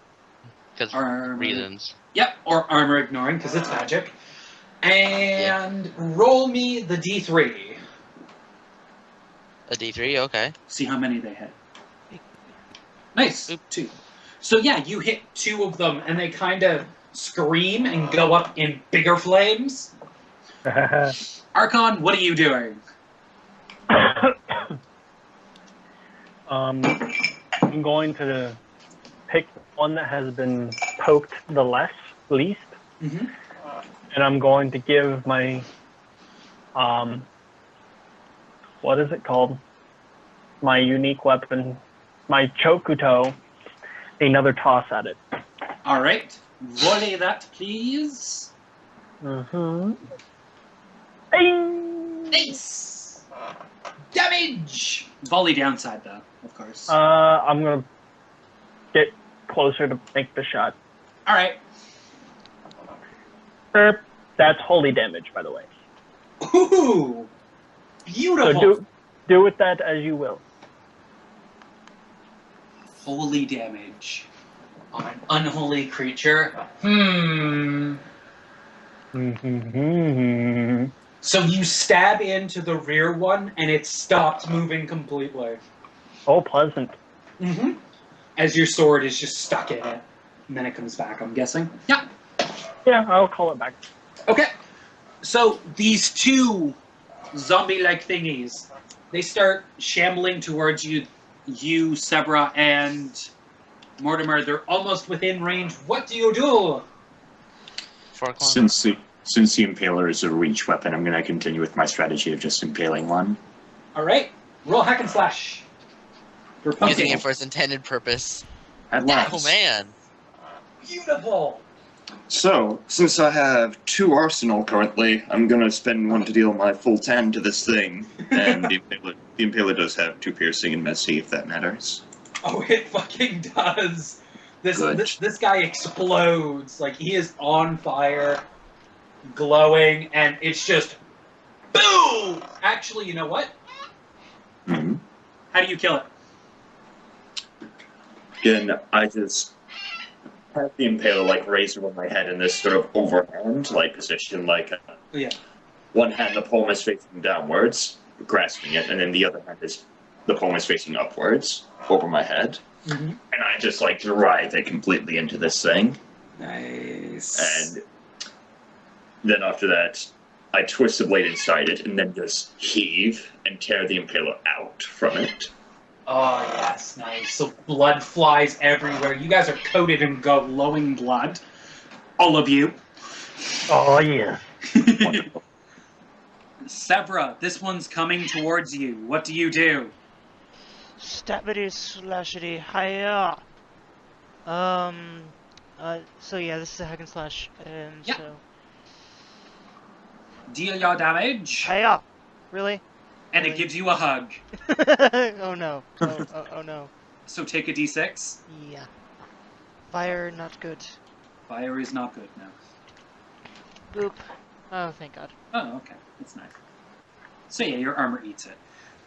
Because Armor. reasons. Yep, or armor ignoring, because it's magic. And roll me the D3. A D3, okay. See how many they hit. Nice. Oop. 2. So yeah, you hit 2 of them, and they kind of scream and go up in bigger flames. Archon, what are you doing? I'm going to pick one that has been poked the least, Mm-hmm. and I'm going to give my, what is it called? My unique weapon, my Chokuto, another toss at it. All right. Volley that, please. Mm-hmm. Nice. Damage. Volley downside, though, of course. I'm gonna get closer to make the shot. All right. Erp. That's holy damage, by the way. Ooh. So Beautiful. do with that as you will. Holy damage on an unholy creature. Hmm. Mm-hmm. So you stab into the rear one, and it stopped moving completely. Oh, pleasant. Mm-hmm. As your sword is just stuck in it, and then it comes back. I'm guessing. Yeah. Yeah, I'll call it back. Okay. So these two zombie-like thingies, they start shambling towards you, Sebra, and Mortimer. They're almost within range. What do you do? 4 o'clock. Since the Impaler is a reach weapon, I'm going to continue with my strategy of just impaling one. All right. Roll hack and slash. You're Using pumping. it for its intended purpose. At last. Oh man. Beautiful. So, since I have 2 arsenal currently, I'm going to spend 1 to deal my full 10 to this thing. And the Impaler does have 2 piercing and messy, if that matters. Oh, it fucking does. Good. This guy explodes. Like, he is on fire, glowing, and it's just boom. Actually, you know what? Mhm. How do you kill it? Again, I just have the Impaler like raised above my head in this sort of overhand like position, like Yeah. one hand the palm is facing downwards, grasping it, and then the other hand is the palm is facing upwards over my head, Mm-hmm. and I just like drive it completely into this thing, Nice. and then after that, I twist the blade inside it, and then just heave and tear the Impaler out from it. Oh, yes, nice. So blood flies everywhere. You guys are coated in glowing blood. All of you. Oh, yeah. Wonderful. Sebra, this one's coming towards you. What do you do? Stabity slashity hiya. So yeah, this is a hack and slash. Yeah. So Deal your damage. hiya. Really? and it gives you a hug. Oh no. Oh no. So take a d6. Yeah. Fire, not good. Fire is not good now. Boop. Oh, thank God. Oh, okay. That's nice. So yeah, your armor eats it.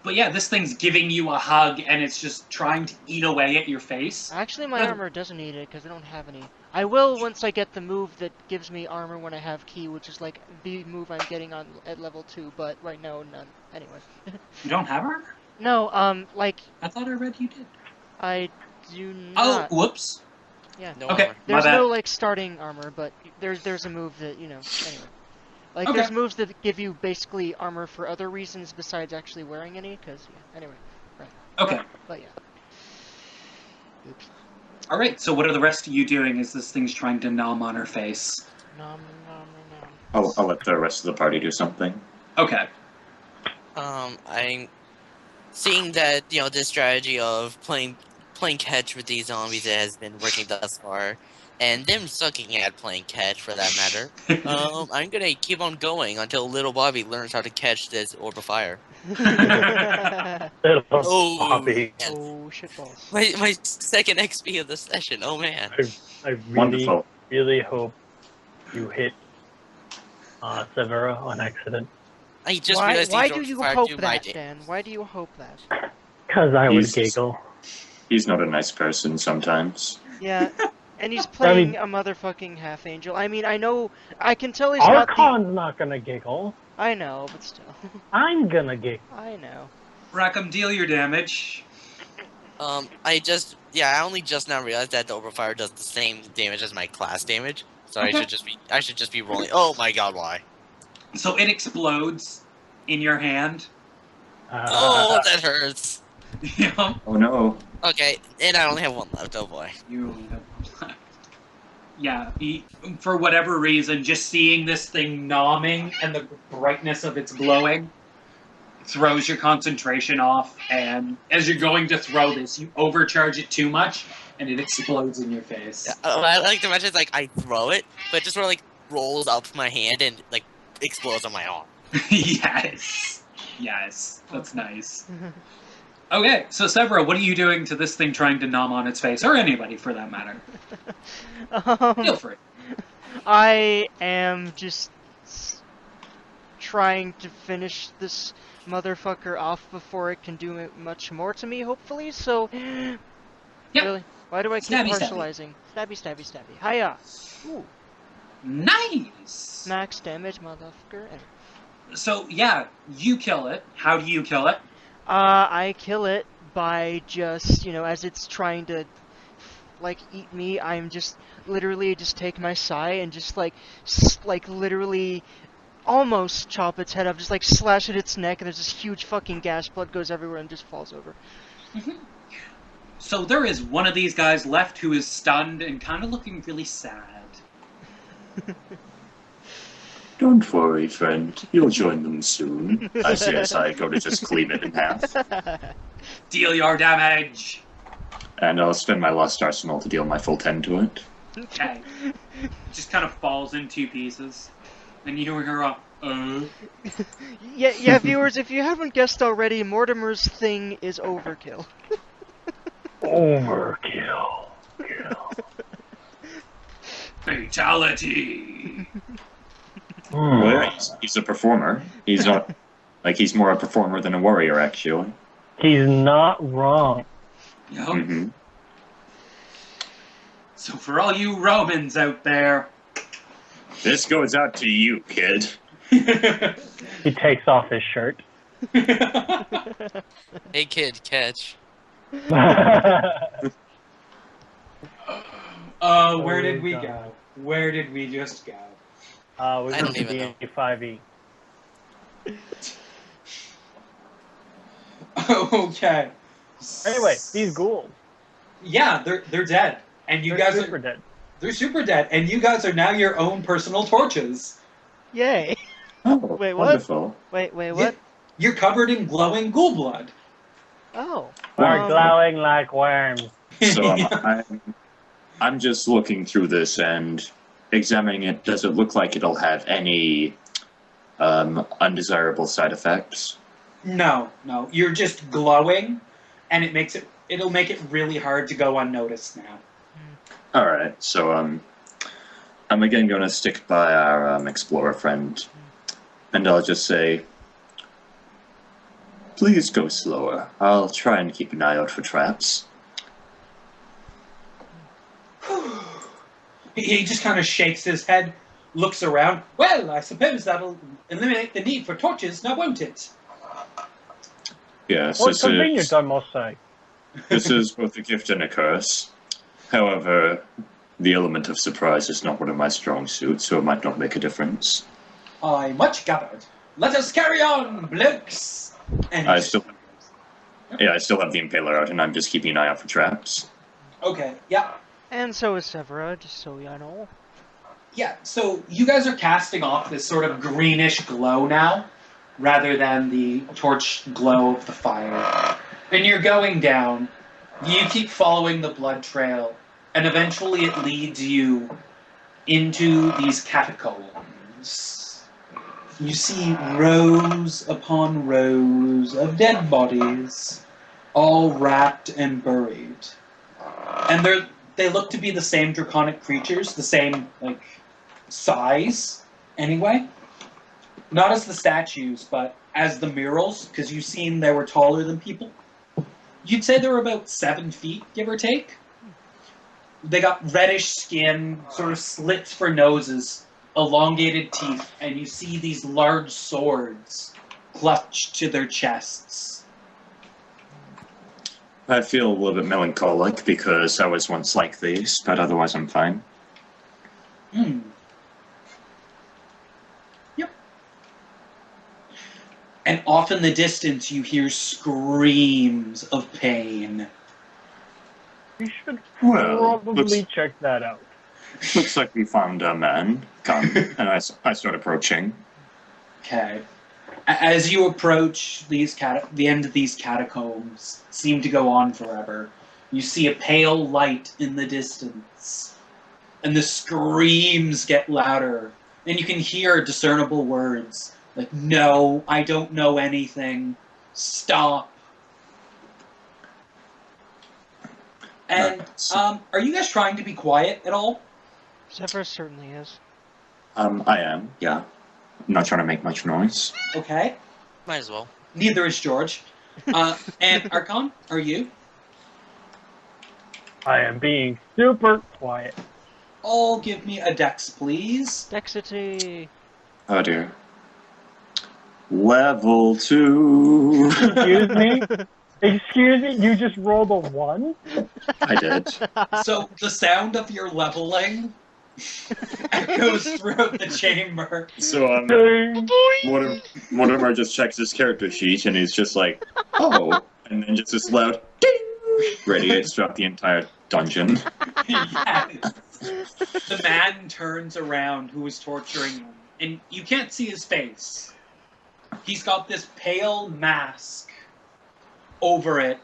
But yeah, this thing's giving you a hug, and it's just trying to eat away at your face. Actually, my Good. armor doesn't need it because I don't have any. I will once I get the move that gives me armor when I have key, which is like the move I'm getting on at level 2. But right now, none. Anyway. You don't have armor? No, like I thought I read you did. I do Oh, not. whoops. Yeah. No Okay. armor. My There's bad. no like starting armor, but there's a move that anyway. Like Okay. there's moves that give you basically armor for other reasons besides actually wearing any. Cause yeah. Anyway. Okay. But yeah. Oops. All right. So what are the rest of you doing as this thing's trying to nom on her face? Nom nom nom. I'll let the rest of the party do something. Okay. I'm seeing that this strategy of playing catch with these zombies has been working thus far, and them sucking at playing catch for that matter. I'm gonna keep on going until little Bobby learns how to catch this orb of fire. Little Oh, Bobby. man. Oh shitballs. My second XP of the session. Oh man. I really, Wonderful. really hope you hit Severa on accident. I just Why realized why these do orbs you of fire hope do my that, damage. Dan? Why do you hope that? Because I would He's- giggle. He's not a nice person sometimes. Yeah, and he's playing a motherfucking half angel. I mean, I can tell he's not the. Archon's not gonna giggle. I know, but still. I'm gonna giggle. I know. Rackham, deal your damage. I only just now realized that the orb of fire does the same damage as my class damage. So Okay. I should just be rolling. Oh my god, why? So it explodes in your hand. Oh, that hurts. Yeah. Oh no. Okay, and I only have one left. Oh boy. You. Yeah. For whatever reason, just seeing this thing nomming and the brightness of its glowing throws your concentration off, and as you're going to throw this, you overcharge it too much, and it explodes in your face. Yeah, I like to imagine it's like I throw it, but it just sort of like rolls up my hand and like explodes on my arm. Yes. Yes. That's nice. Okay, so Severa, what are you doing to this thing trying to nom on its face, or anybody for that matter? Feel free. I am just trying to finish this motherfucker off before it can do much more to me, hopefully, so... Yep. Really? Why do I keep Stabby, stabby. partializing? Stabby, stabby, stabby. Hiya! Ooh. Nice! Max damage, motherfucker. So, yeah, you kill it. How do you kill it? I kill it by just, as it's trying to, like, eat me, I'm just literally just take my sai and just, like, literally almost chop its head off, just, like, slash at its neck, and there's this huge fucking gash, blood goes everywhere, and just falls over. So there is one of these guys left who is stunned and kind of looking really sad. Don't worry, friend. You'll join them soon. As I go to just clean it in half. Deal your damage! And I'll spend my last arsenal to deal my full 10 to it. Okay. Just kind of falls in two pieces. And you hear a, Yeah, viewers, if you haven't guessed already, Mortimer's thing is overkill. Overkill. Kill. fatality! Well, yeah, he's a performer. He's not... he's more a performer than a warrior, actually. He's not wrong. Yep. Mm-hmm. So for all you Romans out there... This goes out to you, kid. He takes off his shirt. Hey kid, catch. Where did we God. go? Where did we just go? We I went don't to even know. the 5e. Okay. Anyway, these ghouls. Yeah, they're dead. And you They're guys super are... dead. They're super dead. And you guys are now your own personal torches. Yay! Oh, Wait, what? wonderful. Wait, what? You're covered in glowing ghoul blood. Oh. We're glowing like worms. So I'm just looking through this and examining it. Does it look like it'll have any undesirable side effects? No, no. You're just glowing, and it'll make it really hard to go unnoticed now. All right, so I'm again going to stick by our explorer friend, and I'll just say, please go slower. I'll try and keep an eye out for traps. He just kind of shakes his head, looks around. Well, I suppose that'll eliminate the need for torches, now won't it? Yes, Or convenient, I must say. this is both a gift and a curse. However, the element of surprise is not one of my strong suits, so it might not make a difference. I much gathered. Let us carry on, blokes! And I still have the impaler out, and I'm just keeping an eye out for traps. Okay, yeah. And so is Severa, just so you know. Yeah, so you guys are casting off this sort of greenish glow now, rather than the torch glow of the fire. And you're going down. You keep following the blood trail, and eventually it leads you into these catacombs. You see rows upon rows of dead bodies, all wrapped and buried. And they look to be the same draconic creatures, the same, like, size, anyway. Not as the statues, but as the murals, because you've seen they were taller than people. You'd say they were about 7 feet, give or take. They got reddish skin, sort of slits for noses, elongated teeth, and you see these large swords clutched to their chests. I feel a little bit melancholic because I was once like these, but otherwise I'm fine. Yep. And off in the distance you hear screams of pain. We should Well, probably check that out. looks like we found a man. Come, and I start approaching. Okay. As you approach the end of these catacombs, seem to go on forever, you see a pale light in the distance. And the screams get louder. And you can hear discernible words like, "No, I don't know anything. Stop." And, are you guys trying to be quiet at all? Severa certainly is. I am, yeah. I'm not trying to make much noise. Okay. Might as well. Neither is George. And Archon, are you? I am being super quiet. All give me a dex, please. Dexity. Oh dear. Level 2. Excuse me? Excuse me? You just rolled a 1? I did. So the sound of your leveling echoes throughout the chamber. So Ding. Mortimer just checks his character sheet and he's just like, oh, and then just this loud ding radiates throughout the entire dungeon. Yes. The man turns around who is torturing him, and you can't see his face. He's got this pale mask over it,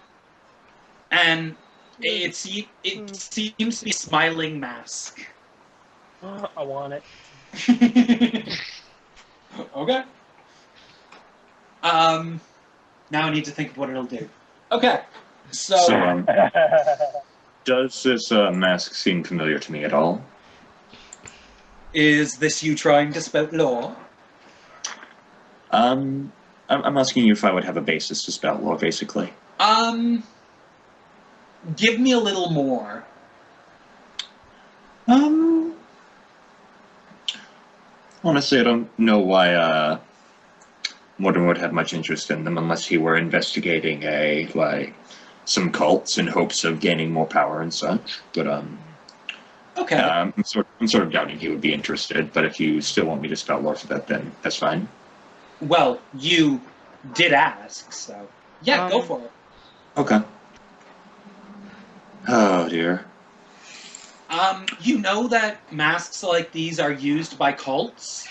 and it seems to be a smiling mask. I want it. Okay. Now I need to think of what it'll do. Okay. So, So, does this mask seem familiar to me at all? is this you trying to spout law? I'm asking you if I would have a basis to spout lore, basically. Give me a little more. Honestly, I don't know why Mortimer would have much interest in them unless he were investigating some cults in hopes of gaining more power and such. But Okay. I'm sort of doubting he would be interested. But if you still want me to spout lore for that, then that's fine. Well, you did ask, so yeah, go for it. Okay. Oh dear. You know that masks like these are used by cults,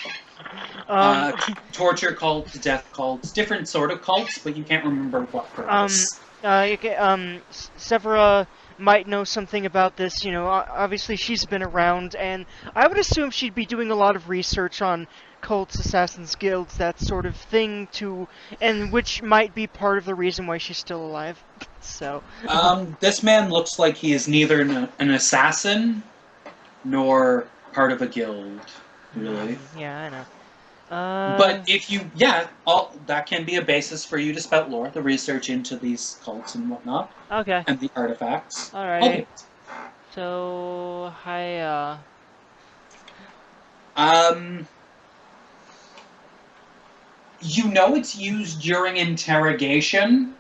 torture cults, death cults, different sort of cults, but you can't remember what purpose. Severa might know something about this. You know, obviously she's been around, and I would assume she'd be doing a lot of research on cults, assassins, guilds, that sort of thing, and which might be part of the reason why she's still alive. So, This man looks like he is neither an assassin nor part of a guild, really. yeah, I know. But if you, that can be a basis for you to spout lore, the research into these cults and whatnot, Okay. and the artifacts. Alright. Okay. So, You know it's used during interrogation.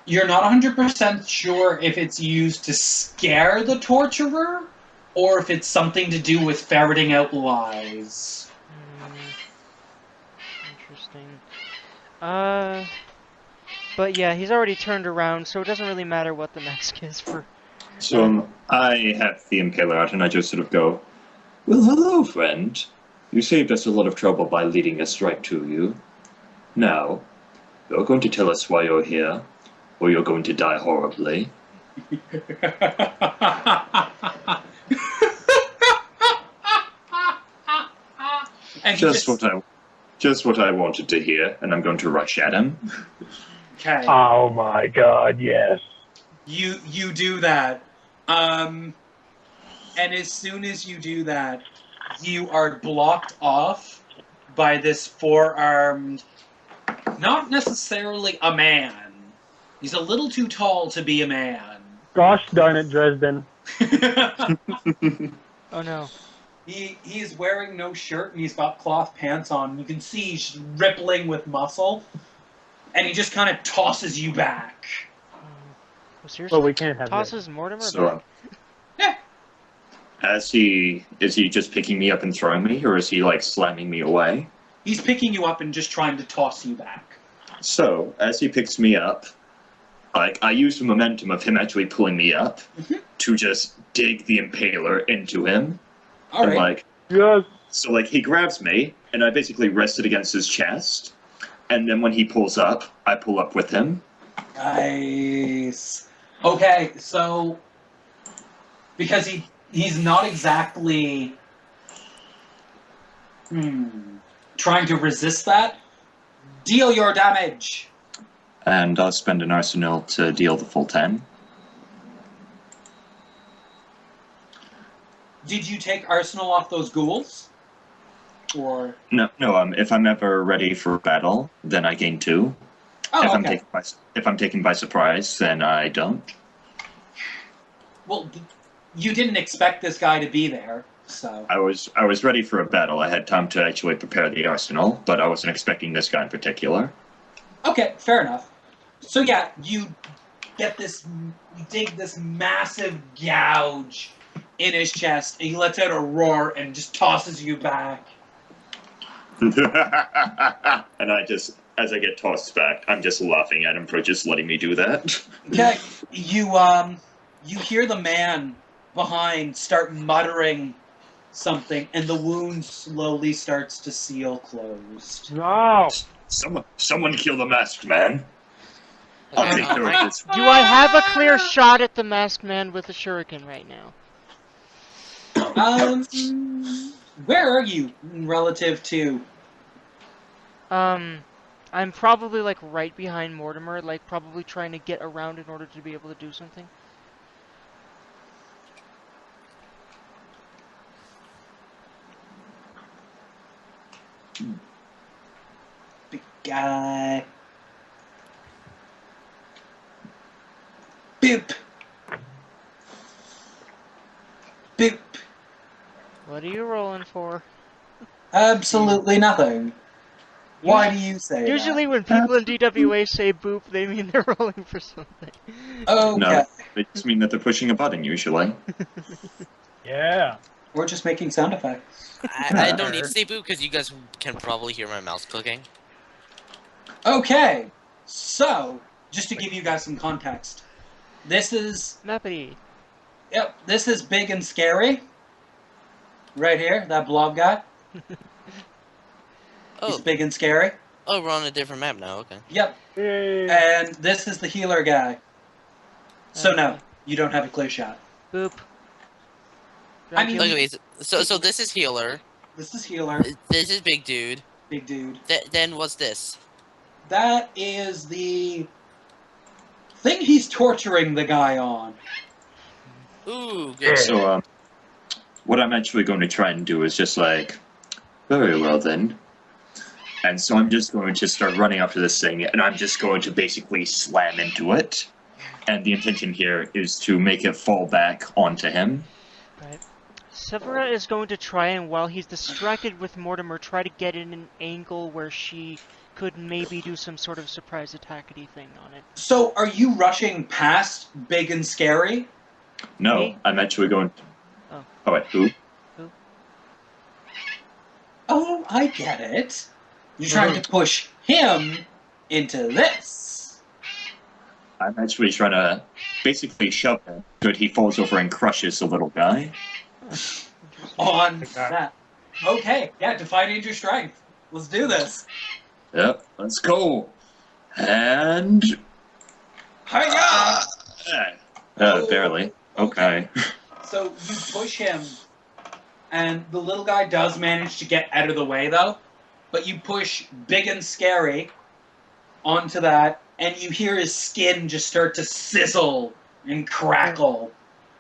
You're not 100% sure if it's used to scare the torturer, or if it's something to do with ferreting out lies. Interesting. But yeah, he's already turned around, so it doesn't really matter what the mask is for. So I have the impaler out and I just sort of go, well, hello, friend. You saved us a lot of trouble by leading us right to you. Now, you're going to tell us why you're here, or you're going to die horribly. And Just what I wanted to hear, and I'm going to rush at him. Okay. Oh my god, yes. You do that. And as soon as you do that, you are blocked off by this four-armed, not necessarily a man. He's a little too tall to be a man. Gosh darn it, Dresden. Oh no. He is wearing no shirt and he's got cloth pants on. You can see he's rippling with muscle. And he just kind of tosses you back. Well, seriously? Well, we can't have Tosses Mortimer So, back? is he just picking me up and throwing me, or is he like slamming me away? He's picking you up and just trying to toss you back. So, as he picks me up, like I use the momentum of him actually pulling me up to just dig the impaler into him. And Alright. like, Yes. so like he grabs me, and I basically rest it against his chest. And then when he pulls up, I pull up with him. Nice. Okay, so because he's not exactly trying to resist that, deal your damage. And I'll spend an arsenal to deal the full 10. Did you take arsenal off those ghouls? Or No, if I'm ever ready for battle, then I gain 2. oh, If I'm taken by surprise, then I don't. Well, you didn't expect this guy to be there, so I was ready for a battle. I had time to actually prepare the arsenal, but I wasn't expecting this guy in particular. okay, fair enough. So yeah, you dig this massive gouge in his chest, and he lets out a roar and just tosses you back. And I just, as I get tossed back, I'm just laughing at him for just letting me do that. Okay, you hear the man behind start muttering something, and the wound slowly starts to seal closed. No. Someone kill the masked man. I'll take care of this. Do I have a clear shot at the masked man with a shuriken right now? Where are you relative to? I'm probably like right behind Mortimer, like probably trying to get around in order to be able to do something. Big guy. Boop. Boop. What are you rolling for? Absolutely nothing. Why do you say Usually when people in DWA say boop, they mean they're rolling for something. that? Okay. No, they just mean that they're pushing a button, usually. Yeah. We're just making sound effects. I don't need to say boo because you guys can probably hear my mouse clicking. Okay. So, just to give you guys some context. This is Mappity. this is big and scary. Right here, that blob guy. He's Oh, big and scary. oh, we're on a different map now. Okay. Yep. Yay. And this is the healer guy. So no, you don't have a clear shot. Boop. I mean- Dracula. Okay, so this is healer. This is healer, This is big dude. big dude. Then what's this? That is the thing he's torturing the guy on. Ooh, good. So, what I'm actually going to try and do is just like, very well then. And so I'm just going to start running up to this thing, and I'm just going to basically slam into it. And the intention here is to make it fall back onto him. Right. Severa is going to try and, while he's distracted with Mortimer, try to get in an angle where she could maybe do some sort of surprise attack-y thing on it. So are you rushing past Big and Scary? No, Me? I'm actually going to... Oh. Oh, wait, who? Oh, I get it. You're trying to push him into this. I'm actually trying to basically shove him so that he falls over and crushes the little guy. On that. Okay, yeah, defy danger strength. Let's do this. Yep, let's go. And... Hiya! barely. Okay. So you push him, and the little guy does manage to get out of the way, though. But you push Big and Scary onto that, and you hear his skin just start to sizzle and crackle.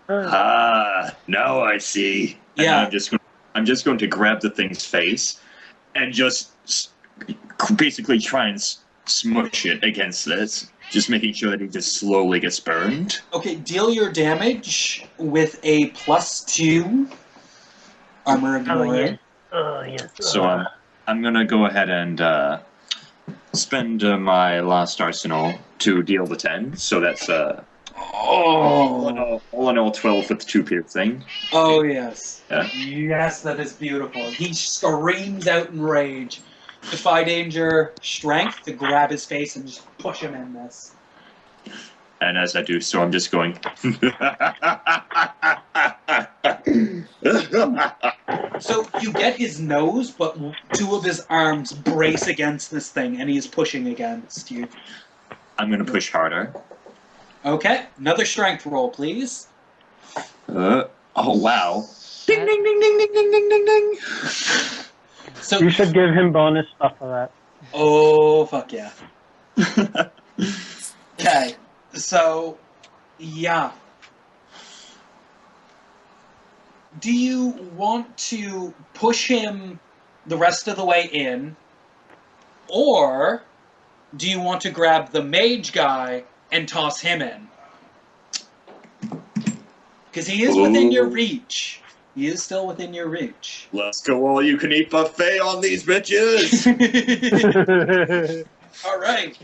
Now I see. And Yeah. I'm just going to grab the thing's face and just basically try and smush it against this, just making sure that he just slowly gets burned. Okay, deal your damage with a +2 armor ignoring. Yes. So I'm gonna go ahead and spend my last arsenal to deal the 10. So that's all in all 12 with 2 piercing. Oh, yes. Yeah. Yes, that is beautiful. He screams out in rage. Defy danger strength to grab his face and just push him in this. And as I do so, I'm just going. So you get his nose, but 2 of his arms brace against this thing, and he is pushing against you. I'm gonna push harder. Okay, another strength roll, please. Oh wow! Ding ding ding ding ding ding ding ding ding. So, You should give him bonus stuff for that. oh fuck yeah. Okay, so yeah. Do you want to push him the rest of the way in, or do you want to grab the mage guy and toss him in? Because he is within your Ooh. reach. He is still within your reach. Let's go all you can eat buffet on these bitches. All right.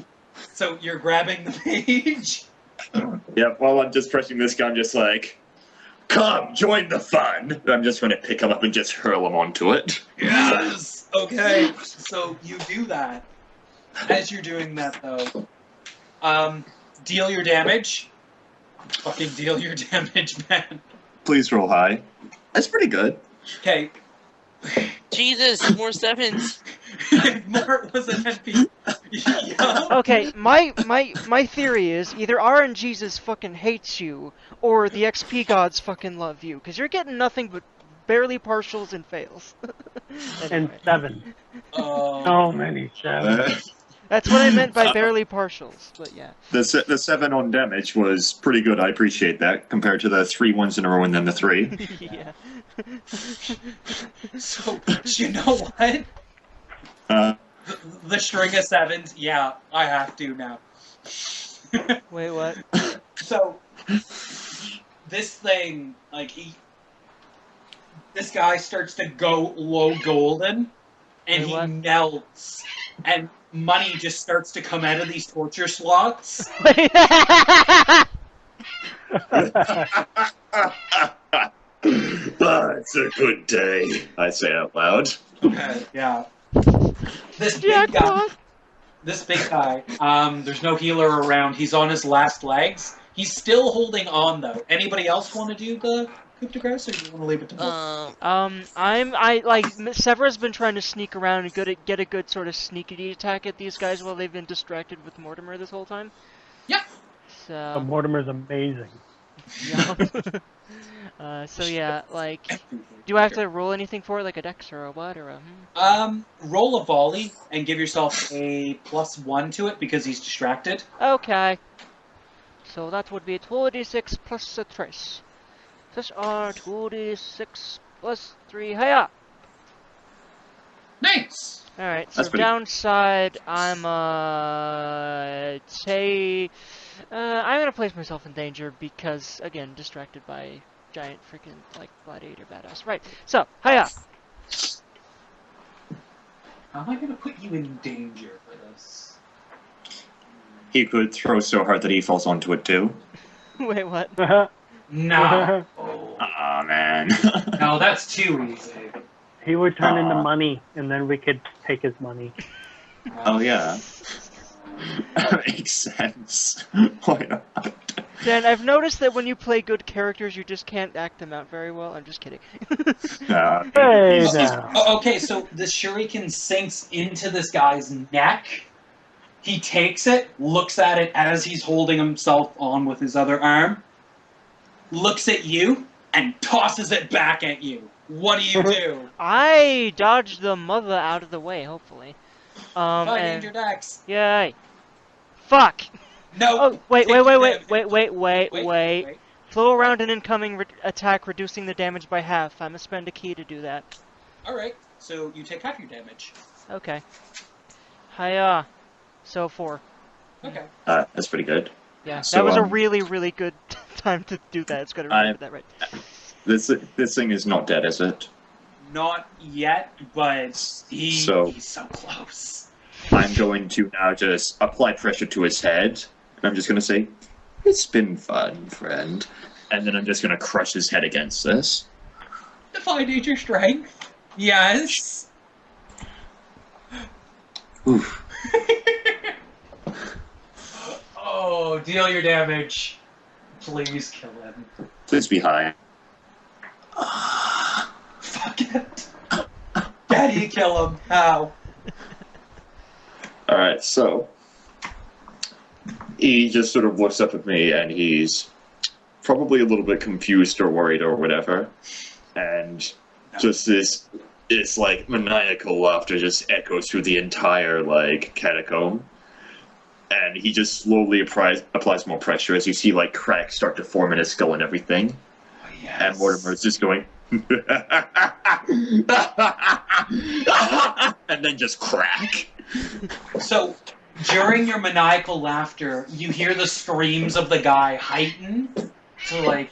So you're grabbing the mage. Yep. While I'm just pressing this guy, I'm just like, come join the fun. I'm just gonna pick him up and just hurl him onto it. Yes. Okay. So you do that. As you're doing that, though, deal your damage. Fucking deal your damage, man. Please roll high. That's pretty good. Okay. Jesus, more sevens. Mort was an NP. Yeah. Okay, my theory is either RNGesus fucking hates you, or the XP gods fucking love you, because you're getting nothing but barely partials and fails. And Anyway, 7. Oh. So many 7. that's what I meant by barely partials, but yeah. The 7 on damage was pretty good. I appreciate that compared to the 3 ones in a row and then the 3. Yeah. So you know what? Uh, The string of 7s. Yeah, I have to now. Wait, what? So this thing, like this guy starts to go low golden, and Wait, he what? melts, and money just starts to come out of these torture slots. It's a good day, I say out loud. Okay, yeah. This big guy. Jackpot! This big guy. There's no healer around. He's on his last legs. He's still holding on though. Anybody else want to do the coup de grace, or do you want to leave it to me? Severa's been trying to sneak around and get a good sort of sneaky attack at these guys while they've been distracted with Mortimer this whole time. Yeah. But So Mortimer's amazing. yeah. So yeah, like, do I have to roll anything for it, like a dex or a what or a? Roll a volley and give yourself a +1 to it because he's distracted. Okay. So that would be 2d6 plus a trace. This are 2d6 plus 3. Hiya! Nice. Alright, so That's pretty- downside, I'm gonna place myself in danger because, again, distracted by giant freaking, like, gladiator badass. Right, so, hiya! How am I gonna put you in danger for this? He could throw so hard that he falls onto it too. Wait, what? No. Oh. Aw, man. No, that's too easy. He would turn into Aw. money, and then we could take his money. Oh, yeah. Makes sense. Why not? Dan, I've noticed that when you play good characters, you just can't act them out very well. I'm just kidding. Hey, he's- now. Oh, okay, so the shuriken sinks into this guy's neck. He takes it, looks at it as he's holding himself on with his other arm, looks at you, and tosses it back at you. What do you do? I dodged the mother out of the way, hopefully. Find And danger Dex. yay! Fuck! No. Oh, wait, take wait, the wait, damage. wait. Flow around an incoming attack, reducing the damage by half. I'm gonna spend a key to do that. All right, so you take half your damage. Okay. Hiya. So 4. Okay. That's pretty good. Yeah, So, that was a really, really good time to do that. It's gotta remember that right. This thing is not dead, is it? Not yet, but he's so close. I'm going to now just apply pressure to his head. And I'm just going to say, "It's been fun, friend." And then I'm just going to crush his head against this. Defy nature strength. Yes. Oof. Oh, deal your damage. Please kill him. Please be high. Fuck it. How do you kill him? How? Alright, so he just sort of looks up at me and he's probably a little bit confused or worried or whatever. And just this like maniacal laughter just echoes through the entire like catacomb. And he just slowly applies more pressure as you see like cracks start to form in his skull and everything. Oh, yes. And Mortimer's just going and then just crack. So, during your maniacal laughter, you hear the screams of the guy heighten to like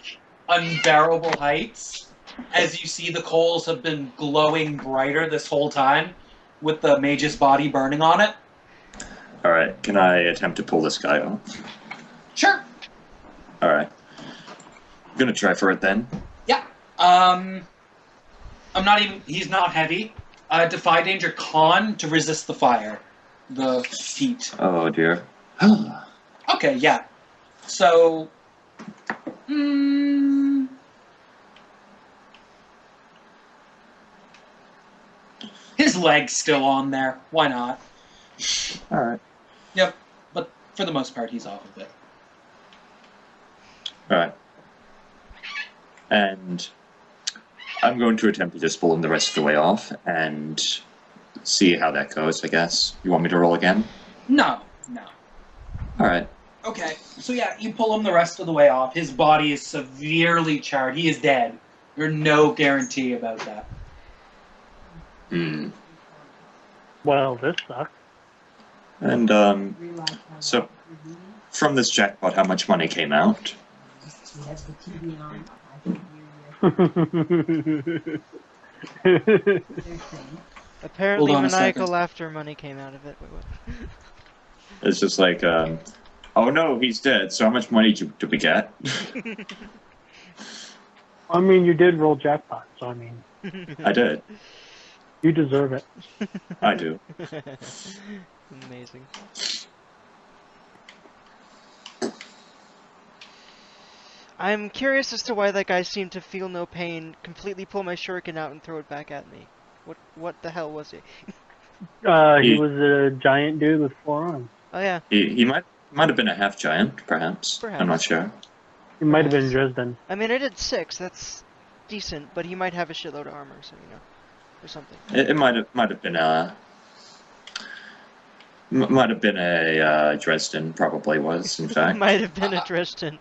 unbearable heights as you see the coals have been glowing brighter this whole time with the mage's body burning on it. Alright, can I attempt to pull this guy off? Sure. Alright. I'm gonna try for it then. Yeah. He's not heavy. Defy danger con to resist the fire. The heat. Oh dear. Okay, yeah. So, his leg's still on there. Why not? Alright. Yep. But for the most part, he's off of it. Alright. And I'm going to attempt to just pull him the rest of the way off and see how that goes, I guess. You want me to roll again? No. Alright. Okay, so yeah, you pull him the rest of the way off. His body is severely charred. He is dead. There's no guarantee about that. Well, this sucks. And, so, from this jackpot, how much money came out? Apparently, Hold on a maniacal second. laughter money came out of it. Wait, what? It's just like, oh no, he's dead, so how much money did we get? I mean, you did roll jackpot, so I mean, I did. you deserve it. I do. Amazing. I'm curious as to why that guy seemed to feel no pain, completely pull my shuriken out and throw it back at me. What the hell was he? He was a giant dude with 4 arms. Oh yeah. He might Might have been a half giant, perhaps. I'm not Perhaps. sure. He might have been Perhaps. Dresden. I mean, I did 6. That's decent, but he might have a shitload of armor, so or something. It might have been a Dresden. Probably was, in fact. Might have been a Dresden.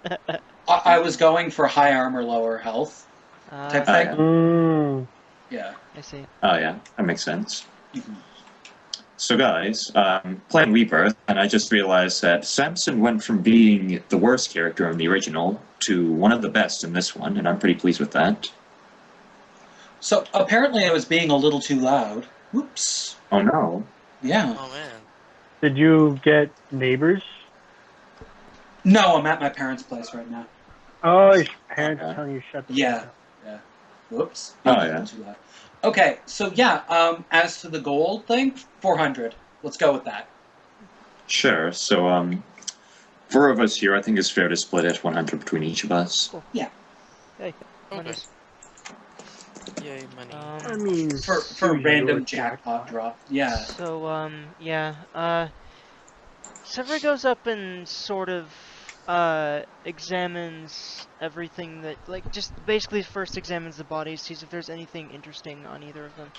I was going for high armor, lower health type Ah, thing. yeah. Mm. Yeah. I see. Oh yeah, that makes sense. Mhm. So guys, playing Rebirth, and I just realized that Samson went from being the worst character in the original to one of the best in this one, and I'm pretty pleased with that. So apparently I was being a little too loud. Whoops. Oh no. Yeah. Oh man. Did you get neighbors? No, I'm at my parents' place right now. Oh, your parents Okay. telling you shut the Yeah. fuck up. Whoops. Oh, Being a yeah. little too loud. Okay, so yeah, as to the gold thing, 400. Let's go with that. Sure. So 4 of us here, I think it's fair to split it 100 between each of us. Hey, Okay. monies. Yay, money. I mean, For usually random with jackpot drop. Yeah. So, yeah, Sever goes up and sort of, examines everything that, like, just basically first examines the bodies, sees if there's anything interesting on either of them.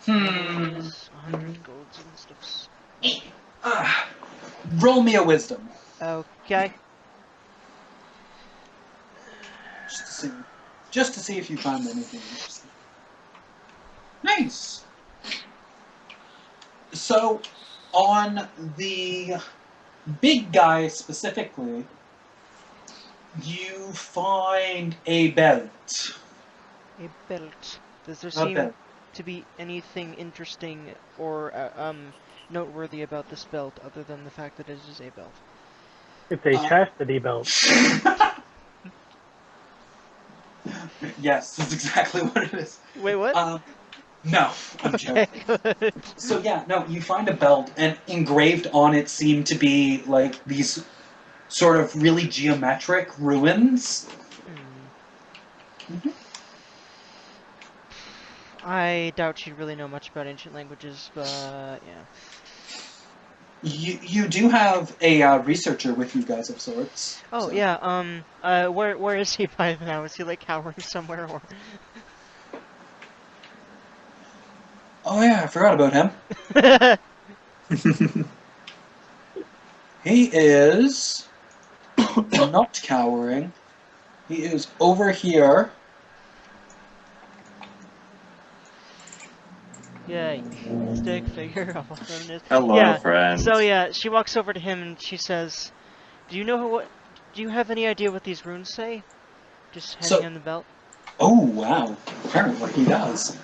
Hmm. 100 golds and stuffs. Roll me a wisdom. Okay. Just to see if you find anything interesting. Nice. So, on the big guy specifically, you find a belt. A belt. Does there A seem belt. to be anything interesting or, noteworthy about this belt other than the fact that it is a belt? It's a chastity belt. Yes, that's exactly what it is. Wait, what? No, I'm Okay, joking. good. So yeah, no, you find a belt, and engraved on it seem to be like these sort of really geometric ruins. Hmm. I doubt she'd really know much about ancient languages, but yeah. You do have a researcher with you guys of sorts. Oh so- yeah. Where is he by now? Is he like cowering somewhere or? Oh yeah, I forgot about him. He is not cowering. He is over here. Yay. Stick figure of what it is. Hello, Yeah, friend. So yeah, she walks over to him and she says, "Do you know what? Do you have any idea what these runes say?" Just handing So- him the belt. Oh wow, apparently he does.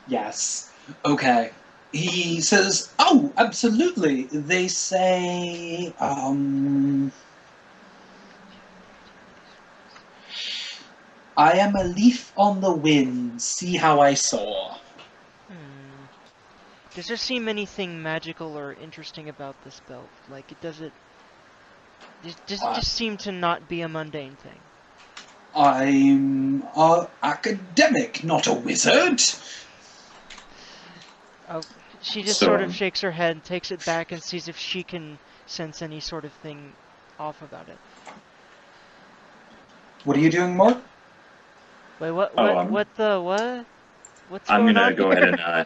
Yes. Okay. He says, "Oh, absolutely. They say, I am a leaf on the wind. See how I soar." Hmm. Does there seem anything magical or interesting about this belt? Like, does it just seem to not be a mundane thing? I'm a academic, not a wizard. Oh, she just sort of So- shakes her head, takes it back, and sees if she can sense any sort of thing off about it. What are you doing, Mark? Wait, what? Oh, What? What? What's I'm going gonna on go here? ahead and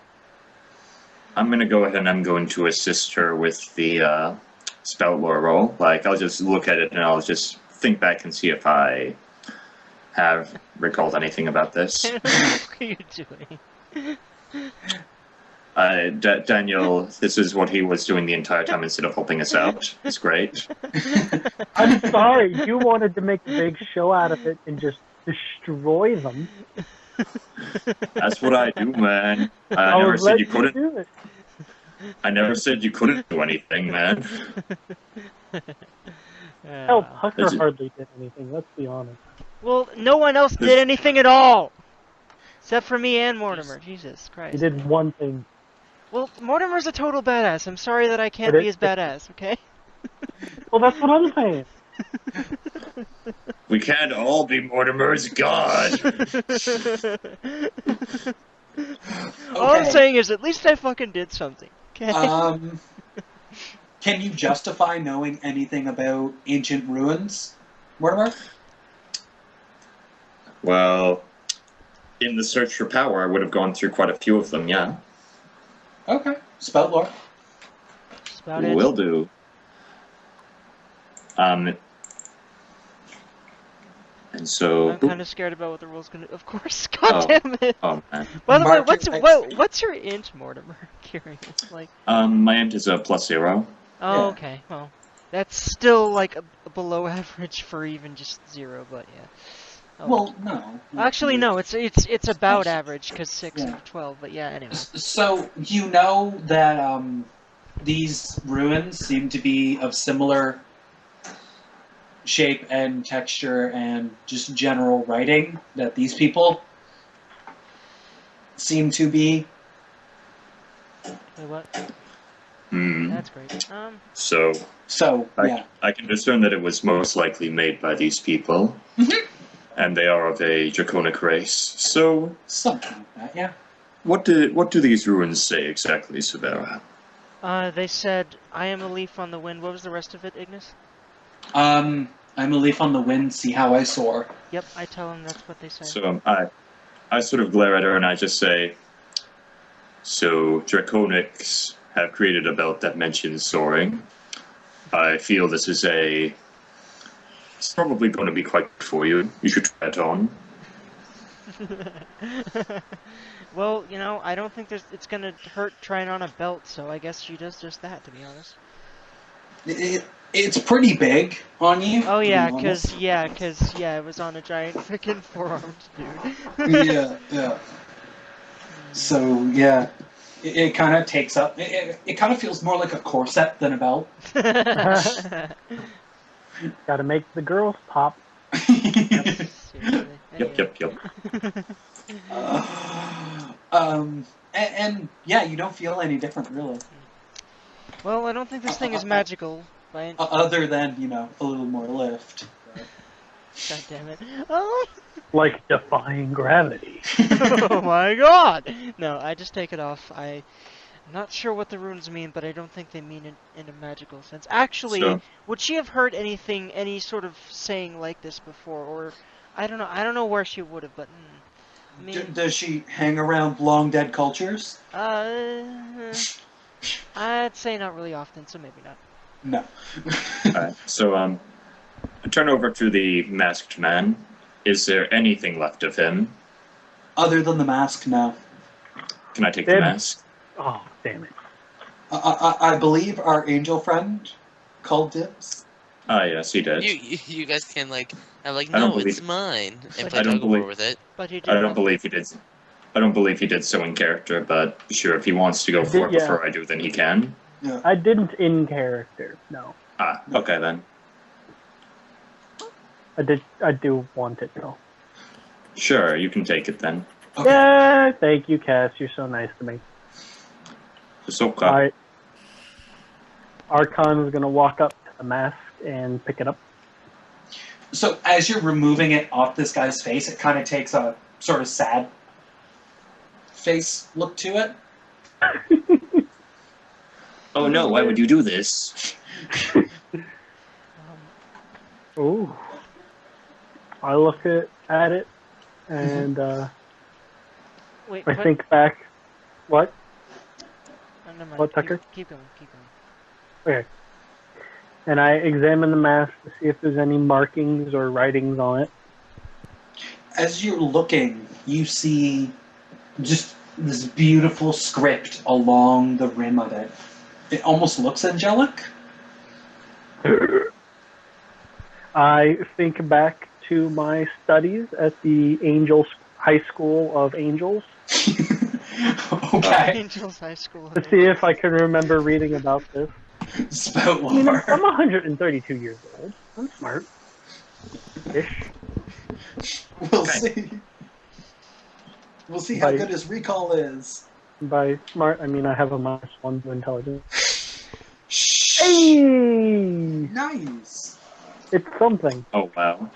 I'm gonna go ahead and I'm going to assist her with the spell lore roll. Like I'll just look at it and I'll just think back and see if I have recalled anything about this. What are you doing? Daniel, this is what he was doing the entire time instead of helping us out. It's great. I'm sorry, you wanted to make a big show out of it and just destroy them. That's what I do, man. I I never was said you letting couldn't. do it. I never said you couldn't do anything, man. Hell, Pucker Is it- hardly did anything, let's be honest. Well, no one else did anything at all! Except for me and Mortimer. Jesus He Christ. did one thing. Well, Mortimer's a total badass. I'm sorry that I can't But be as badass, okay? Well, that's what I'm saying. We can't all be Mortimer's god. All I'm Okay. saying is, at least I fucking did something. Okay. Can you justify knowing anything about ancient ruins, Mortimer? Well, in the search for power, I would have gone through quite a few of them, yeah. Okay. Spout lore. That's about it. Will do. And so... I'm kind of scared about what the rule's gonna. Of course. God damn it. Oh, man. By the way, Mark your what's your int, Mortimer? Curious. Like. My int is a +0. Oh, Yeah. okay. Well, that's still like a below average for even just 0, but yeah. Oh. Well, no. Actually, no. It's about average because 6 Yeah. out of 12. But yeah. Anyway. So you know that these ruins seem to be of similar shape and texture and just general writing that these people seem to be. Wait, what? Hmm. That's great. So, So yeah. I can discern that it was most likely made by these people. Mhm. And they are of a draconic race. So, Something like that, yeah. what do these ruins say exactly, Severa? They said, "I am a leaf on the wind." What was the rest of it, Ignis? I'm a leaf on the wind, see how I soar. Yep, I tell them that's what they say. So I sort of glare at her and I just say, so Draconics have created a belt that mentions soaring. I feel this is it's probably going to be quite good for you. You should try it on. Well, you know, I don't think it's gonna hurt trying on a belt, so I guess she does just that, to be honest. It's pretty big on you. Oh to be yeah, honest. cause it was on a giant freaking four-armed dude. Yeah. So yeah, it kind of takes up. It kind of feels more like a corset than a belt. Gotta make the girls pop. Seriously. Yep. And yeah, you don't feel any different really, Well, I don't think this thing is magical. By other than a little more lift. God damn it. Oh. Like defying gravity. Oh my god! No, I just take it off. I'm not sure what the runes mean, but I don't think they mean it in a magical sense. Actually, So- would she have heard any sort of saying like this before? Or, I don't know. I don't know where she would have, but, I mean, Does she hang around long dead cultures? I'd say not really often, so maybe not. No. Alright, so I turn over to the masked man. Is there anything left of him? Other than the mask, no. Can I take the Dib. mask? Oh, damn it. I believe our angel friend called dibs. Ah, yes, he did. You guys can I'm like, I don't no, it's believe- mine, and I play don't tug of war believe- with it. But he did. I don't believe he did. I don't believe he did so in character, but sure, if he wants to go for it Yeah. before I do, then he can. I didn't in character, no. Ah, okay then. I do want it though. Sure, you can take it then. Okay. Yeah, thank you, Cass. You're so nice to me. It's okay. Alright. Archon is gonna walk up to the mask and pick it up. So as you're removing it off this guy's face, it kind of takes a sort of sad face look to it. Oh no, why would you do this? Ooh. I look at it and Wait, I what? think back. What? Oh, never mind. What, Tucker? Keep going. Okay. And I examine the mask to see if there's any markings or writings on it. As you're looking, you see just this beautiful script along the rim of it. It almost looks angelic. I think back to my studies at the Angels High School of Angels Okay. Angels High School. to see if I can remember reading about this. Spout I mean, lore. I'm 132 years old. I'm smart. Ish. We'll Okay. see. We'll see how Bye. good his recall is. By smart, I mean I have a -1 to intelligence. Shh. Hey! Nice. It's something. Oh wow.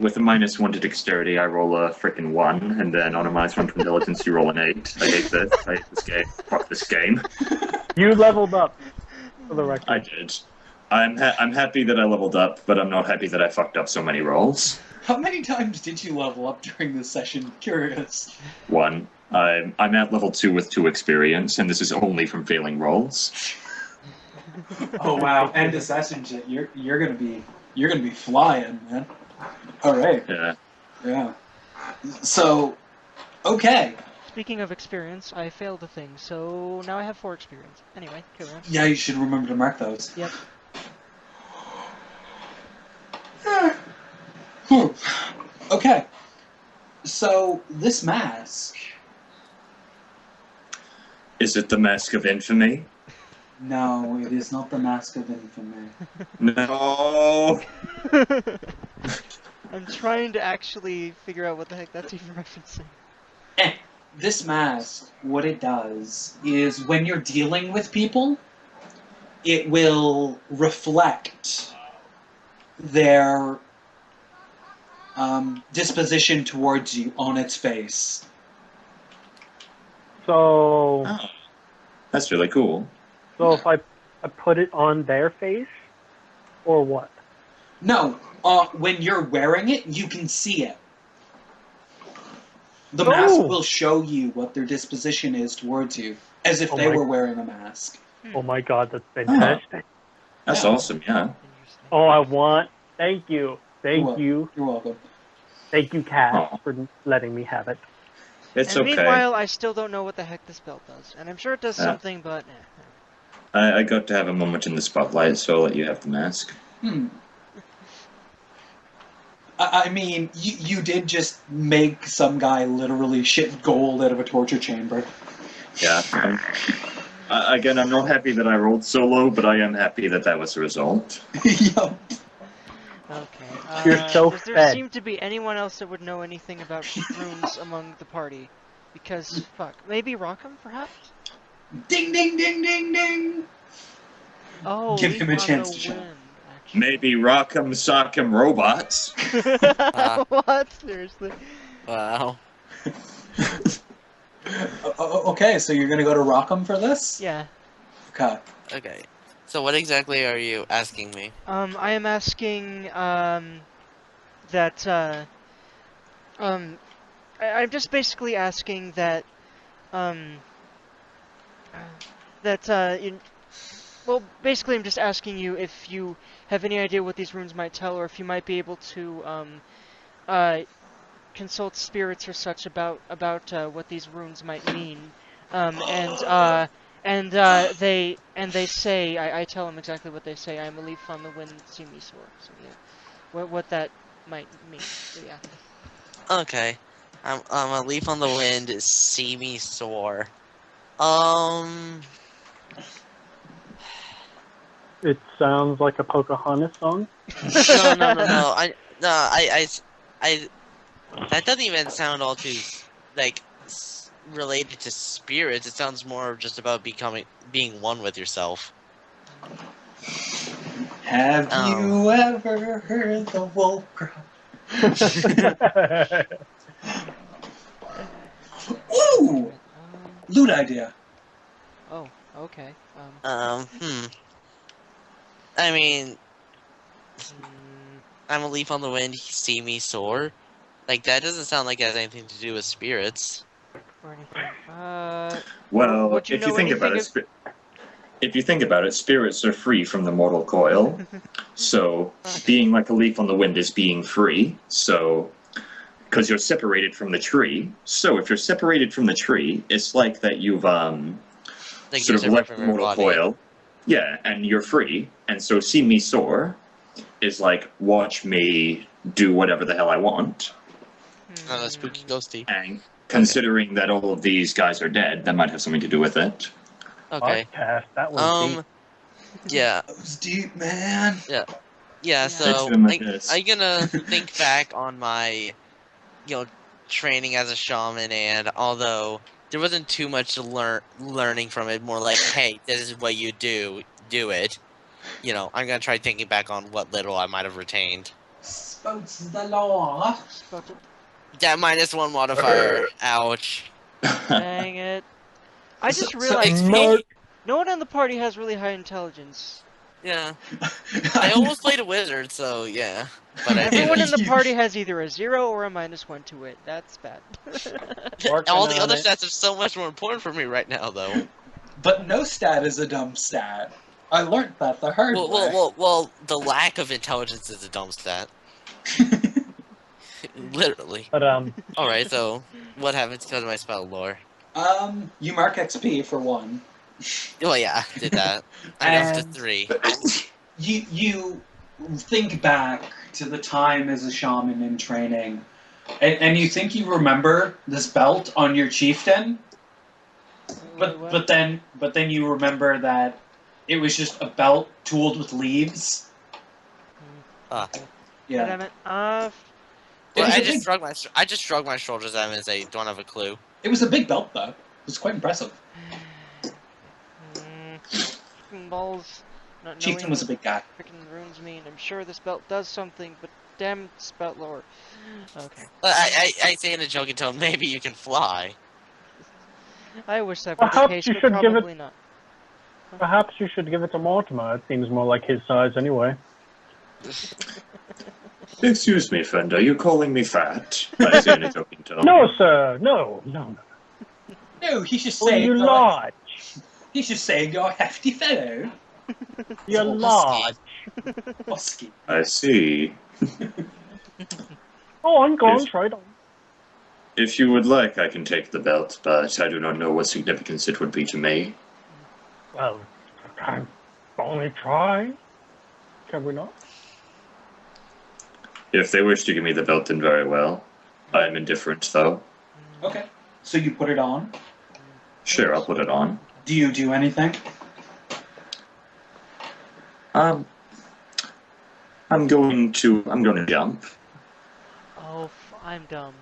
With a -1 to dexterity, I roll a frickin' 1, and then on a -1 to intelligence, you roll an 8. I hate this. I hate this game. Fuck this game. You leveled up, for the I record. did. I'm happy that I leveled up, but I'm not happy that I fucked up so many rolls. How many times did you level up during this session? Curious. 1. I'm at level 2 with 2 experience, and this is only from failing rolls. Oh wow! And assassin shit, you're gonna be flying, man. All right. Yeah. Yeah. So, okay. Speaking of experience, I failed a thing, so now I have 4 experience. Anyway, carry on. Yeah, you should remember to mark those. Yep. Whew. Okay. So this mask. Is it the Mask of Infamy? No, it is not the mask of infamy. No. I'm trying to actually figure out what the heck that's even referencing. This mask, what it does is when you're dealing with people, it will reflect their disposition towards you on its face. So, Oh, that's really cool. if I put it on their face, or what? No, when you're wearing it, you can see it. The Oh. mask will show you what their disposition is towards you, as if Oh they my- were wearing a mask. Oh my god, that's fantastic. That's Yeah. awesome, yeah. Interesting. Oh, I want. Thank you. Thank You're you. You're welcome. Thank you, Cat, Aw. for letting me have it. It's And okay. meanwhile, I still don't know what the heck this belt does. And I'm sure it does Yeah. something, but... I got to have a moment in the spotlight, so I'll let you have the mask. I mean, you did just make some guy literally shit gold out of a torture chamber. Yeah. Again, I'm not happy that I rolled so low, but I am happy that that was the result. Yup. Okay. You're so does there fed. seem to be anyone else that would know anything about runes among the party? Because, fuck. Maybe Rockham, perhaps? Ding, ding, ding, ding, ding. Oh, Give Leaf him a on chance the to shine. Wind, actually. Maybe Rock'em Sock'em Robots. What? Seriously? Wow. Okay, so you're gonna go to Rockham for this? Yeah. Okay. Okay. So what exactly are you asking me? I am asking, that, I'm just basically asking that, well, basically I'm just asking you if you have any idea what these runes might tell, or if you might be able to, consult spirits or such about what these runes might mean. They say, I tell them exactly what they say. I am a leaf on the wind, see me soar. So yeah, what that might mean. So yeah. Okay. I'm a leaf on the wind, see me soar. It sounds like a Pocahontas song. No. I that doesn't even sound all too like related to spirits. It sounds more just about being one with yourself. Have Oh. you ever heard the wolf cry? Ooh! Loot idea. Oh, okay. I mean, Mm, I'm a leaf on the wind, see me soar. Like that doesn't sound like it has anything to do with spirits. or anything. Well, Would you if you know think about anything it, if you think about it, spirits are free from the mortal coil. So, being like a leaf on the wind is being free. So, because you're separated from the tree. So, if you're separated from the tree, it's like that you've Like sort you're of separate left from the your mortal body. coil. Yeah, and you're free. And so, see me soar is like watch me do whatever the hell I want. Spooky ghosty. And considering that all of these guys are dead, that might have something to do with it. Okay. Podcast, that was deep. Yeah. That was deep, man. Yeah, so Let's do 'em like this. I'm gonna think back on my, training as a shaman, and although there wasn't too much learning from it, more like, hey, this is what you do it. I'm gonna try thinking back on what little I might have retained. Spouts the law. Spotted. That -1 modifier. Ouch. Dang it. I just So- realized Mark. no one in the party has really high intelligence. Yeah. I almost played a wizard, so yeah. But I Everyone in didn't. the party has either a 0 or a -1 to it. That's bad. Working All the on other it. stats are so much more important for me right now, though. But no stat is a dumb stat. I learned that the hard Well, the lack of intelligence is a dumb stat. Literally. But Alright, so what happens because of my spell lore? You mark XP for 1. Well, yeah, I did that. I'm up to And- 3. You think back to the time as a shaman in training, and you think you remember this belt on your chieftain, Wait, what? but then you remember that it was just a belt tooled with leaves. Ah. Yeah. Damn it. It Well, was I a just big- shrugged my shoulders at him and say, "Don't have a clue." It was a big belt though. It was quite impressive. Fucking balls. Not Chieftain knowing was a what big guy. freaking runes mean. I'm sure this belt does something, but damn spout lore. Okay. I say in a joking tone, maybe you can fly. I wish that were the Perhaps case, you but should give it- probably not. perhaps you should give it to Mortimer. It seems more like his size anyway. Excuse me, friend, are you calling me fat? I say in a joking tone. No, sir. No. No, he's just Oh, you large. He's just saying you're a hefty fellow. You're Husky. large. Husky. I see. Go on, Yes. try it on. If you would like, I can take the belt, but I do not know what significance it would be to me. Well, I'll only try. Can we not? If they wish to give me the belt, then very well. I am indifferent, though. Okay. So you put it on. Sure, I'll put it on. Do you do anything? I'm going to jump. Oh, I'm dumb.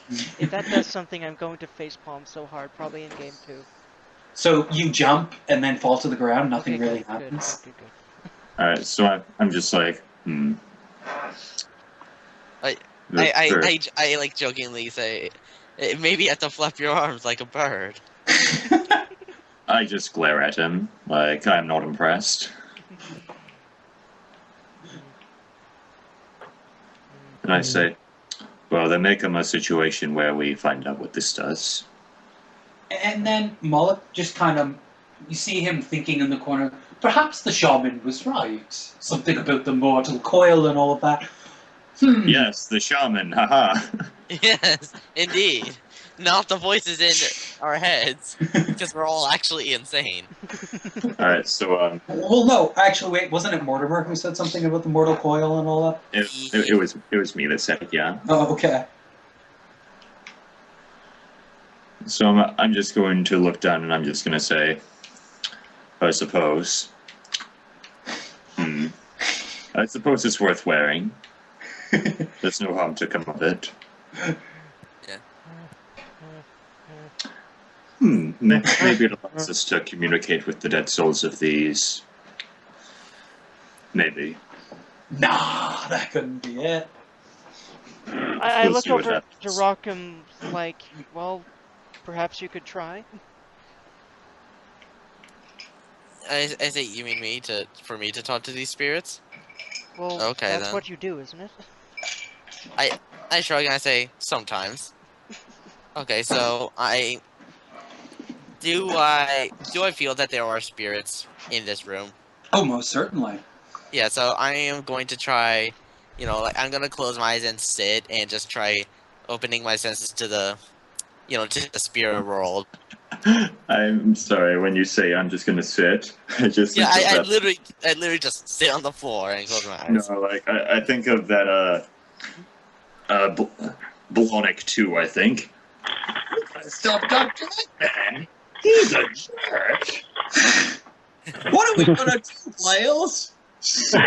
If that does something, I'm going to facepalm so hard, probably in game 2. So you jump and then fall to the ground. Nothing Okay, really good, happens. Good. Alright, so I'm just like, I Sure. I like jokingly say, maybe you have to flap your arms like a bird. I just glare at him, like I'm not impressed. And I say, well, then may come a situation where we find out what this does. And then Moloch just kind of, you see him thinking in the corner, perhaps the shaman was right. Something about the mortal coil and all of that. Yes, the shaman, haha. Yes, indeed. Not the voices in our heads, because we're all actually insane. Alright, so Well, no, actually, wait, wasn't it Mortimer who said something about the mortal coil and all that? it was me that said it, yeah. Oh, okay. So I'm just going to look down and I'm just going to say, I suppose. I suppose it's worth wearing. There's no harm to come of it. Maybe it allows us to communicate with the dead souls of these. Maybe. Nah, that couldn't be it. I We'll look see what over to happens. Rockham like, well, perhaps you could try. I say, you mean for me to talk to these spirits? Well, Okay, that's then. what you do, isn't it? I shrug and I say, sometimes. Okay, so do I feel that there are spirits in this room? Oh, most certainly. Yeah, so I am going to try, I'm gonna close my eyes and sit and just try opening my senses to the, to the spirit world. I'm sorry, when you say I'm just going to sit, I just Yeah, think I of that. literally just sit on the floor and close my eyes. No, like, I think of that, Blonic 2, I think. Stop Dr. Man! He's a jerk! What are we gonna do, Wales? Sit.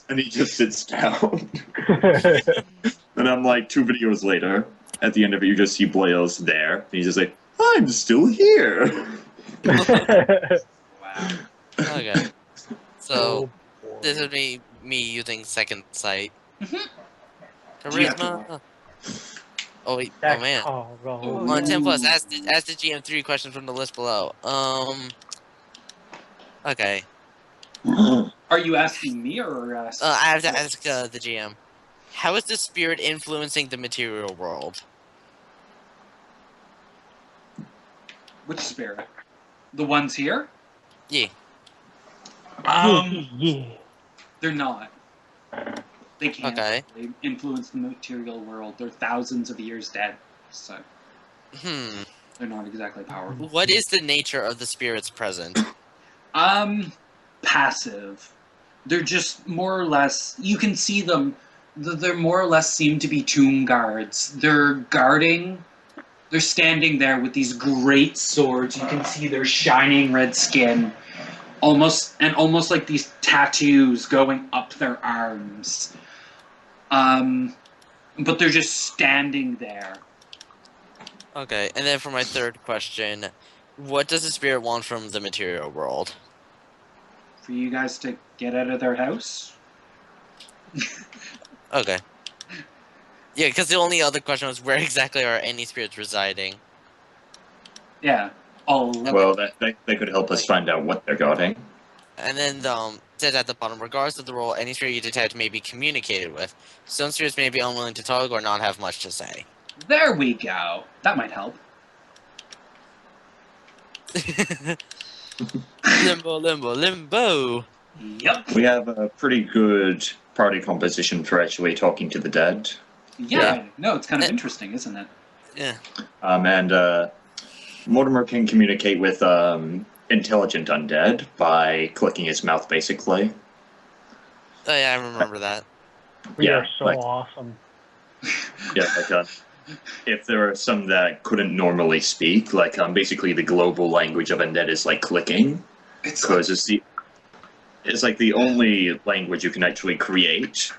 And he just sits down. And I'm like, 2 videos later, at the end of it, you just see Blailes there, and he's just like, I'm still here! Wow. Okay. So boy. this would be me using second sight. Mhm. Do you have to Charisma. Oh wait. That's Oh man. horrible. On 10 plus. Ooh. Ask the GM 3 questions from the list below. Okay. Are you asking me or asking? I have to ask the GM. How is the spirit influencing the material world? Which spirit? The ones here? Yeah. Yeah. They're not. They can't Okay. really influence the material world. They're thousands of years dead, so they're not exactly powerful. What is the nature of the spirits present? Passive. They're just more or less. You can see them. They're more or less seem to be tomb guards. They're guarding. They're standing there with these great swords. You can see their shining red skin, almost like these tattoos going up their arms. But they're just standing there. Okay, and then for my third question, what does the spirit want from the material world? For you guys to get out of their house. Okay. Yeah, because the only other question was where exactly are any spirits residing? Yeah. All. Well, they could help us find out what they're guarding. And then says at the bottom, regardless of the role, any spirit you detect may be communicated with. Some spirits may be unwilling to talk or not have much to say. There we go. That might help. Limbo, limbo, limbo. Yep. We have a pretty good party composition for actually talking to the dead. Yeah. No, it's kind of interesting, isn't it? Yeah. And Mortimer can communicate with intelligent undead by clicking his mouth, basically. Oh yeah, I remember that. We Yeah, are so like- awesome. Yeah, like if there are some that couldn't normally speak, like basically the global language of undead is like clicking, It's because it's like the only language you can actually create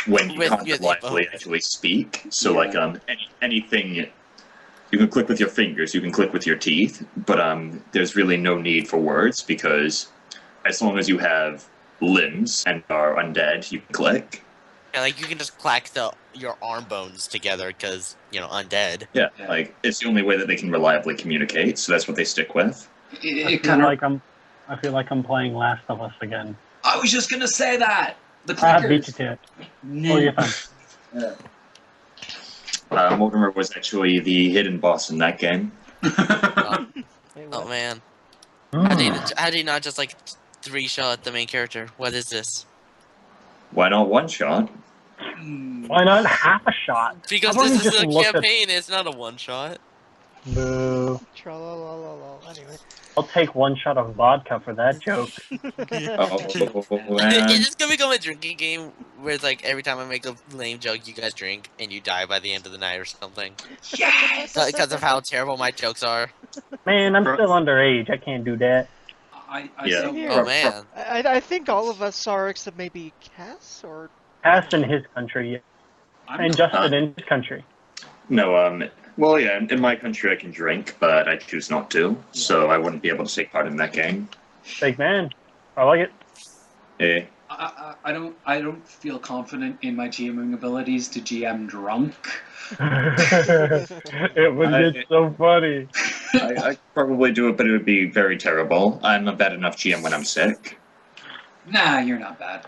when you With can't your reliably phone. actually speak. So Yeah. like anything you can click with your fingers, you can click with your teeth, but there's really no need for words because as long as you have limbs and are undead, you can click. Yeah, like you can just clack your arm bones together because undead. Yeah, Yeah. like it's the only way that they can reliably communicate, so that's what they stick with. it kind of. I feel like I'm playing Last of Us again. I was just gonna say that the I beat you clickers. to it. No. Oh, you're fine. Mortimer was actually the hidden boss in that game. Wait, Oh what? man, Hmm. how do you not just like 3-shot the main character? What is this? Why not one shot? Why not half a shot? Because How about this you is just a look at- campaign. It's not a 1-shot. Boo. Tra-la-la-la-la. Anyway. I'll take one shot of vodka for that joke. Oh, Is man. this gonna become a drinking game where it's like every time I make a lame joke, you guys drink and you die by the end of the night or something? Yes. Because of how terrible my jokes are. Man, I'm still underage. I can't do that. I Yeah. so Here. Oh man. I think all of us are except maybe Cass or Pass in his country, I'm and not- Justin in his country. No, well, yeah, in my country I can drink, but I choose not to, so I wouldn't be able to take part in that game. Big man. I like it. Eh. I don't feel confident in my GMing abilities to GM drunk. It would get so funny. I probably do it, but it would be very terrible. I'm a bad enough GM when I'm sick. Nah, you're not bad.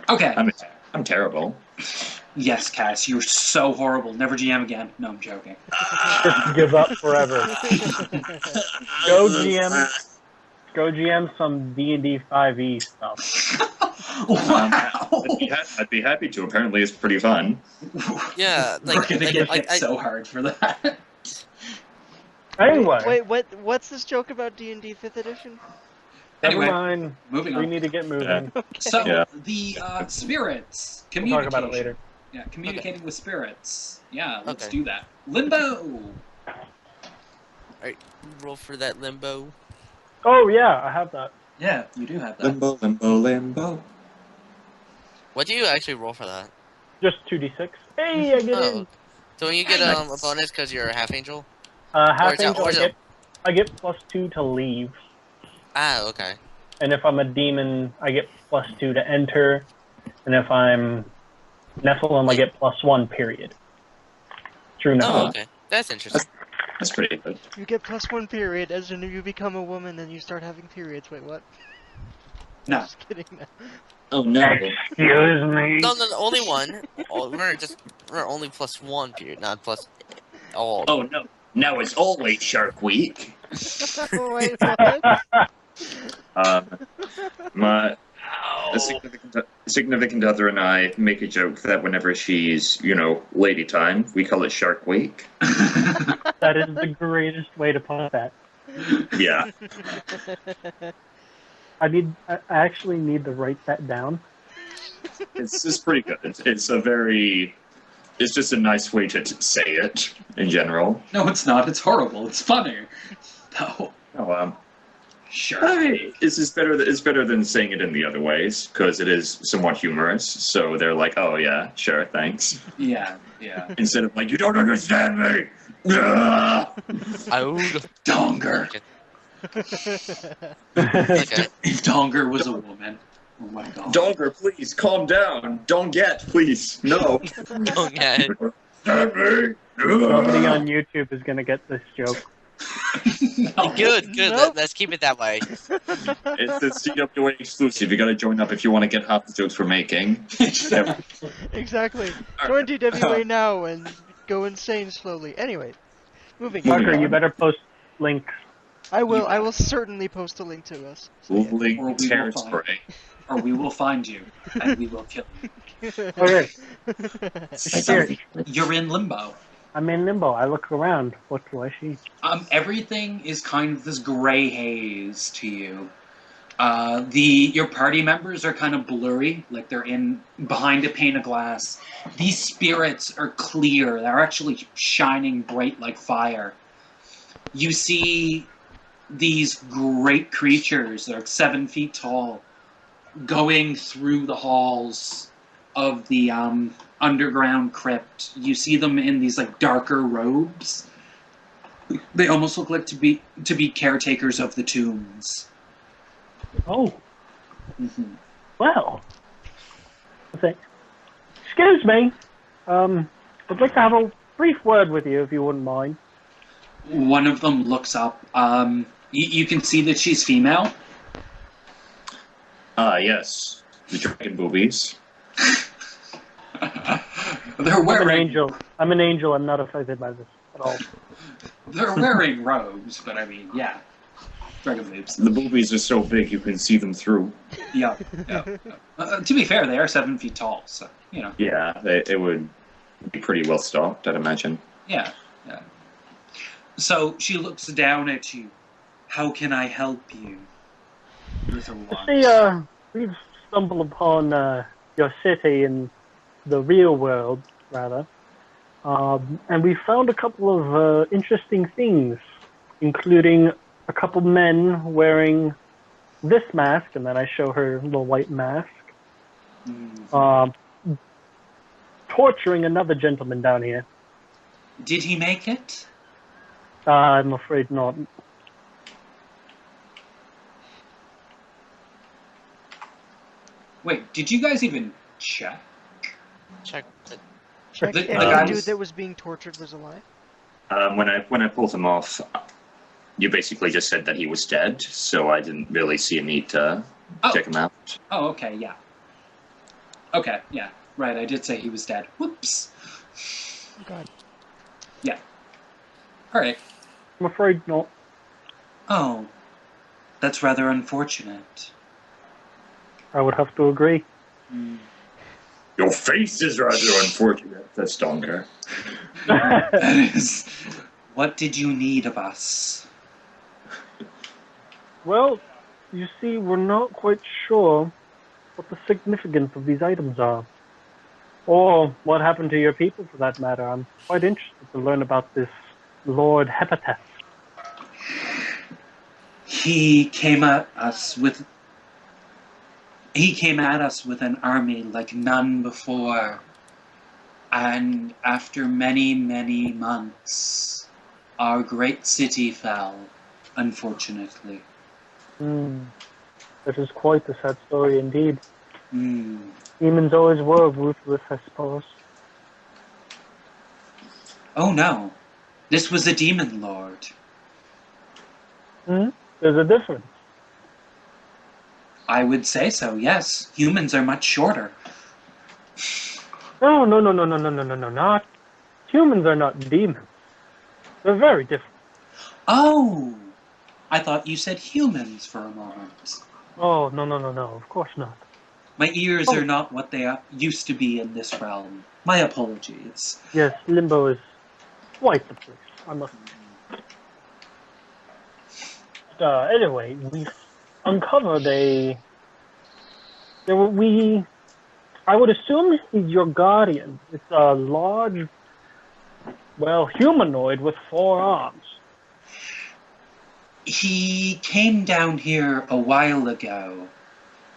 Okay. I'm terrible. Yes, Cass, you're so horrible. Never GM again. No, I'm joking. Just give up forever. Go GM. Go GM some D&D 5e stuff. Wow. I'd be happy to. Apparently, it's pretty fun. Yeah, We're like, gonna like, get like hit so hard for that. Anyway, Wait, what's this joke about D&D 5th edition? never Anyway, mind. moving We on. need to get moving. So Yeah. the spirits We'll talk communication. about it later. Yeah, communicating with spirits. Yeah, let's Okay. do that. Limbo. roll for that limbo. Oh yeah, I have that. Yeah, you do have that. Limbo, limbo, limbo. What do you actually roll for that? Just 2d6. Hey, I get Oh. in. So when you get Nice. a bonus because you're a half angel? Half is it- angel. or is it- I get +2 to leave, Ah, okay. and if I'm a demon, I get +2 to enter, and if I'm Nephilim, I get +1. Period. True Oh, Nephilim. okay. That's interesting. That's pretty good. You get +1 period as soon as you become a woman and you start having periods. Wait, what? No. Just kidding. No. Oh no. Excuse me. No, only one. Oh, we're only +1 period, not plus all. Oh no. Now it's always Shark Week. Wait, what? My a significant other and I make a joke that whenever she's, lady time, we call it Shark Week. That is the greatest way to put that. Yeah. I actually need to write that down. It's pretty good. It's just a nice way to say it in general. No, it's not. It's horrible. It's funny. No. Oh, Sure. hey, it's better than saying it in the other ways, because it is somewhat humorous, so they're like, oh yeah, sure, thanks. Yeah. Instead of like, you don't understand me! Ah! Oh, Donger. okay. If Donger was a woman. Oh my god. Donger, please, calm down. Don't get, please. No. Okay. Understand me! Nobody on YouTube is gonna get this joke. No. Good. Nope. Let's keep it that way. It's a CWA exclusive. You gotta join up if you want to get half the jokes we're making. Exactly. Join TWA now and go insane slowly. Anyway, moving on. Parker, you better post links. I will certainly post a link to us. So, yeah. Link Or we will Terrence find- Spray. Or we will find you, and we will kill you. Okay, Here. You're in limbo. I'm in limbo. I look around. What do I see? Everything is kind of this gray haze to you. Your party members are kind of blurry, like they're in behind a pane of glass. These spirits are clear; they're actually shining bright like fire. You see these great creatures that are 7 feet tall, going through the halls of the underground crypt. You see them in these like darker robes. They almost look like to be caretakers of the tombs. Oh, Mhm. well. Okay. Excuse me. I'd like to have a brief word with you, if you wouldn't mind. One of them looks up. You can see that she's female. Yes. The dragon boobies. They're I'm an wearing angel. I'm not affected by this at all. they're wearing robes, but I mean, yeah, dragon boobs. The boobies are so big you can see them through. Yeah. To be fair, they are 7 feet tall, so Yeah, it would be pretty well stocked, I'd imagine. Yeah. So she looks down at you. How can I help you? With her wand. See, we've stumbled upon your city in the real world, rather. And we found a couple of interesting things, including a couple men wearing this mask, and then I show her the white mask, torturing another gentleman down here. Did he make it? I'm afraid not. Wait, did you guys even check? Check. Check The if guy the dude was- that was being tortured was alive. When I pulled him off, you basically just said that he was dead, so I didn't really see a need to Oh. check him out. Oh, okay, yeah. Okay, yeah. Right, I did say he was dead. Whoops. God. Alright. I'm afraid not. Oh. That's rather unfortunate. I would have to agree. Hmm. Your face is rather unfortunate, says Donger. That is... What did you need of us? Well, you see, we're not quite sure what the significance of these items are. Or what happened to your people, for that matter. I'm quite interested to learn about this Lord Hepateth. He came at us with an army like none before. And after many, many months, our great city fell, unfortunately. That is quite a sad story indeed. Hmm. Demons always were ruthless, I suppose. Oh no. This was a demon lord. Hmm? There's a difference. I would say so, yes. Humans are much shorter. No, no, no, no, no, no, no, no, no, not. Humans are not demons. They're very different. Oh! I thought you said humans for a moment. Oh, no, no, no, no, of course not. My ears Oh. are not what they used to be in this realm. My apologies. Yes, Limbo is quite the place, I must. Anyway, we uncovered I would assume he's your guardian. It's a large, well, humanoid with 4 arms. He came down here a while ago,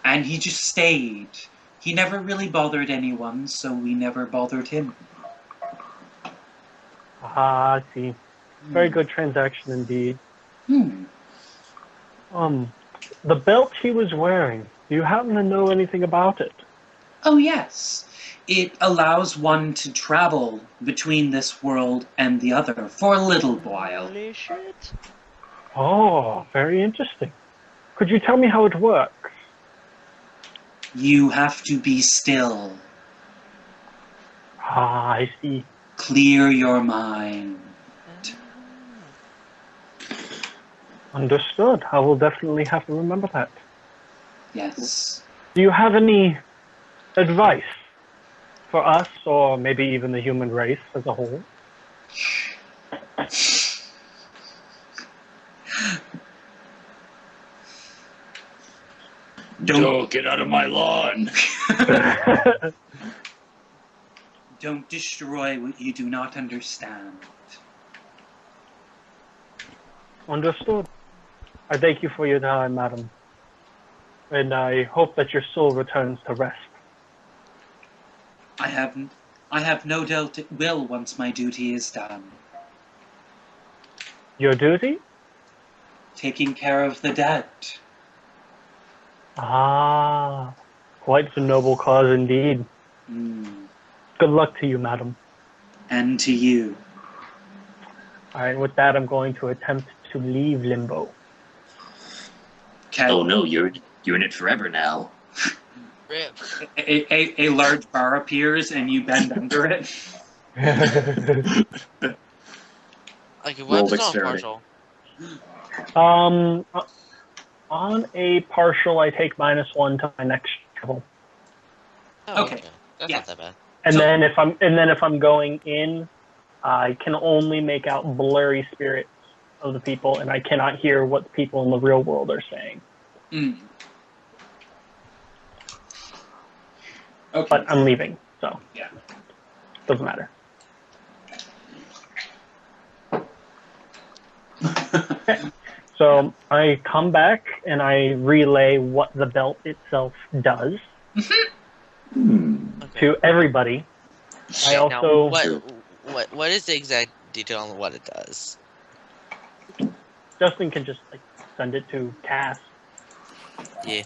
and he just stayed. He never really bothered anyone, so we never bothered him. Ah, I see. Very good transaction indeed. Hmm. The belt he was wearing, do you happen to know anything about it? Oh, yes. It allows one to travel between this world and the other for a little while. Holy shit. Oh, very interesting. Could you tell me how it works? You have to be still. Ah, I see. Clear your mind. Understood. I will definitely have to remember that. Yes. Do you have any advice for us, or maybe even the human race as a whole? Don't get out of my lawn. Don't destroy what you do not understand. Understood. I thank you for your time, madam. And I hope that your soul returns to rest. I have no doubt it will once my duty is done. Your duty? Taking care of the dead. Ah, quite the noble cause indeed. Mm. Good luck to you, madam. And to you. Alright, with that, I'm going to attempt to leave Limbo. Okay. Oh no, you're in it forever now. Rip. A large bar appears and you bend under it. Like, Roll what if it's on dexterity. partial? On a partial, I take -1 to my next travel. Oh, Okay. That's Yeah. not that bad. And So- then if I'm going in, I can only make out blurry spirits of the people, and I cannot hear what people in the real world are saying. Mm. Okay. But I'm leaving, so Yeah. doesn't matter. So I come back and I relay what the belt itself does Hmm. Okay. to everybody. I Now, also what is the exact detail on what it does? Justin can just like send it to Cass. Yeah.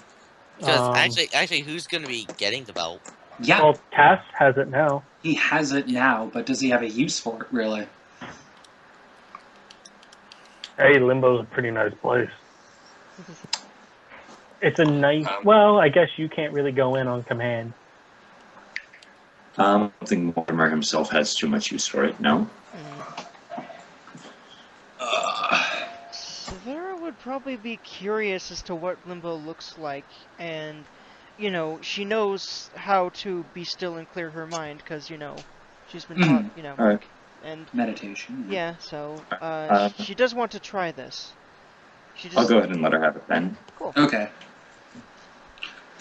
Because Um, actually, who's gonna be getting the belt? Yeah, Well, Cass has it now. he has it now, but does he have a use for it, really? Hey, Limbo's a pretty nice place. It's a nice. Well, I guess you can't really go in on command. I don't think Mortimer himself has too much use for it, no? Severa would probably be curious as to what Limbo looks like, and, you know, she knows how to be still and clear her mind, because, you know, she's been taught, you know, Alright. and, Meditation. yeah, so, Uh, she does want to try this. She just, I'll go ahead and let her have it then. Cool. Okay.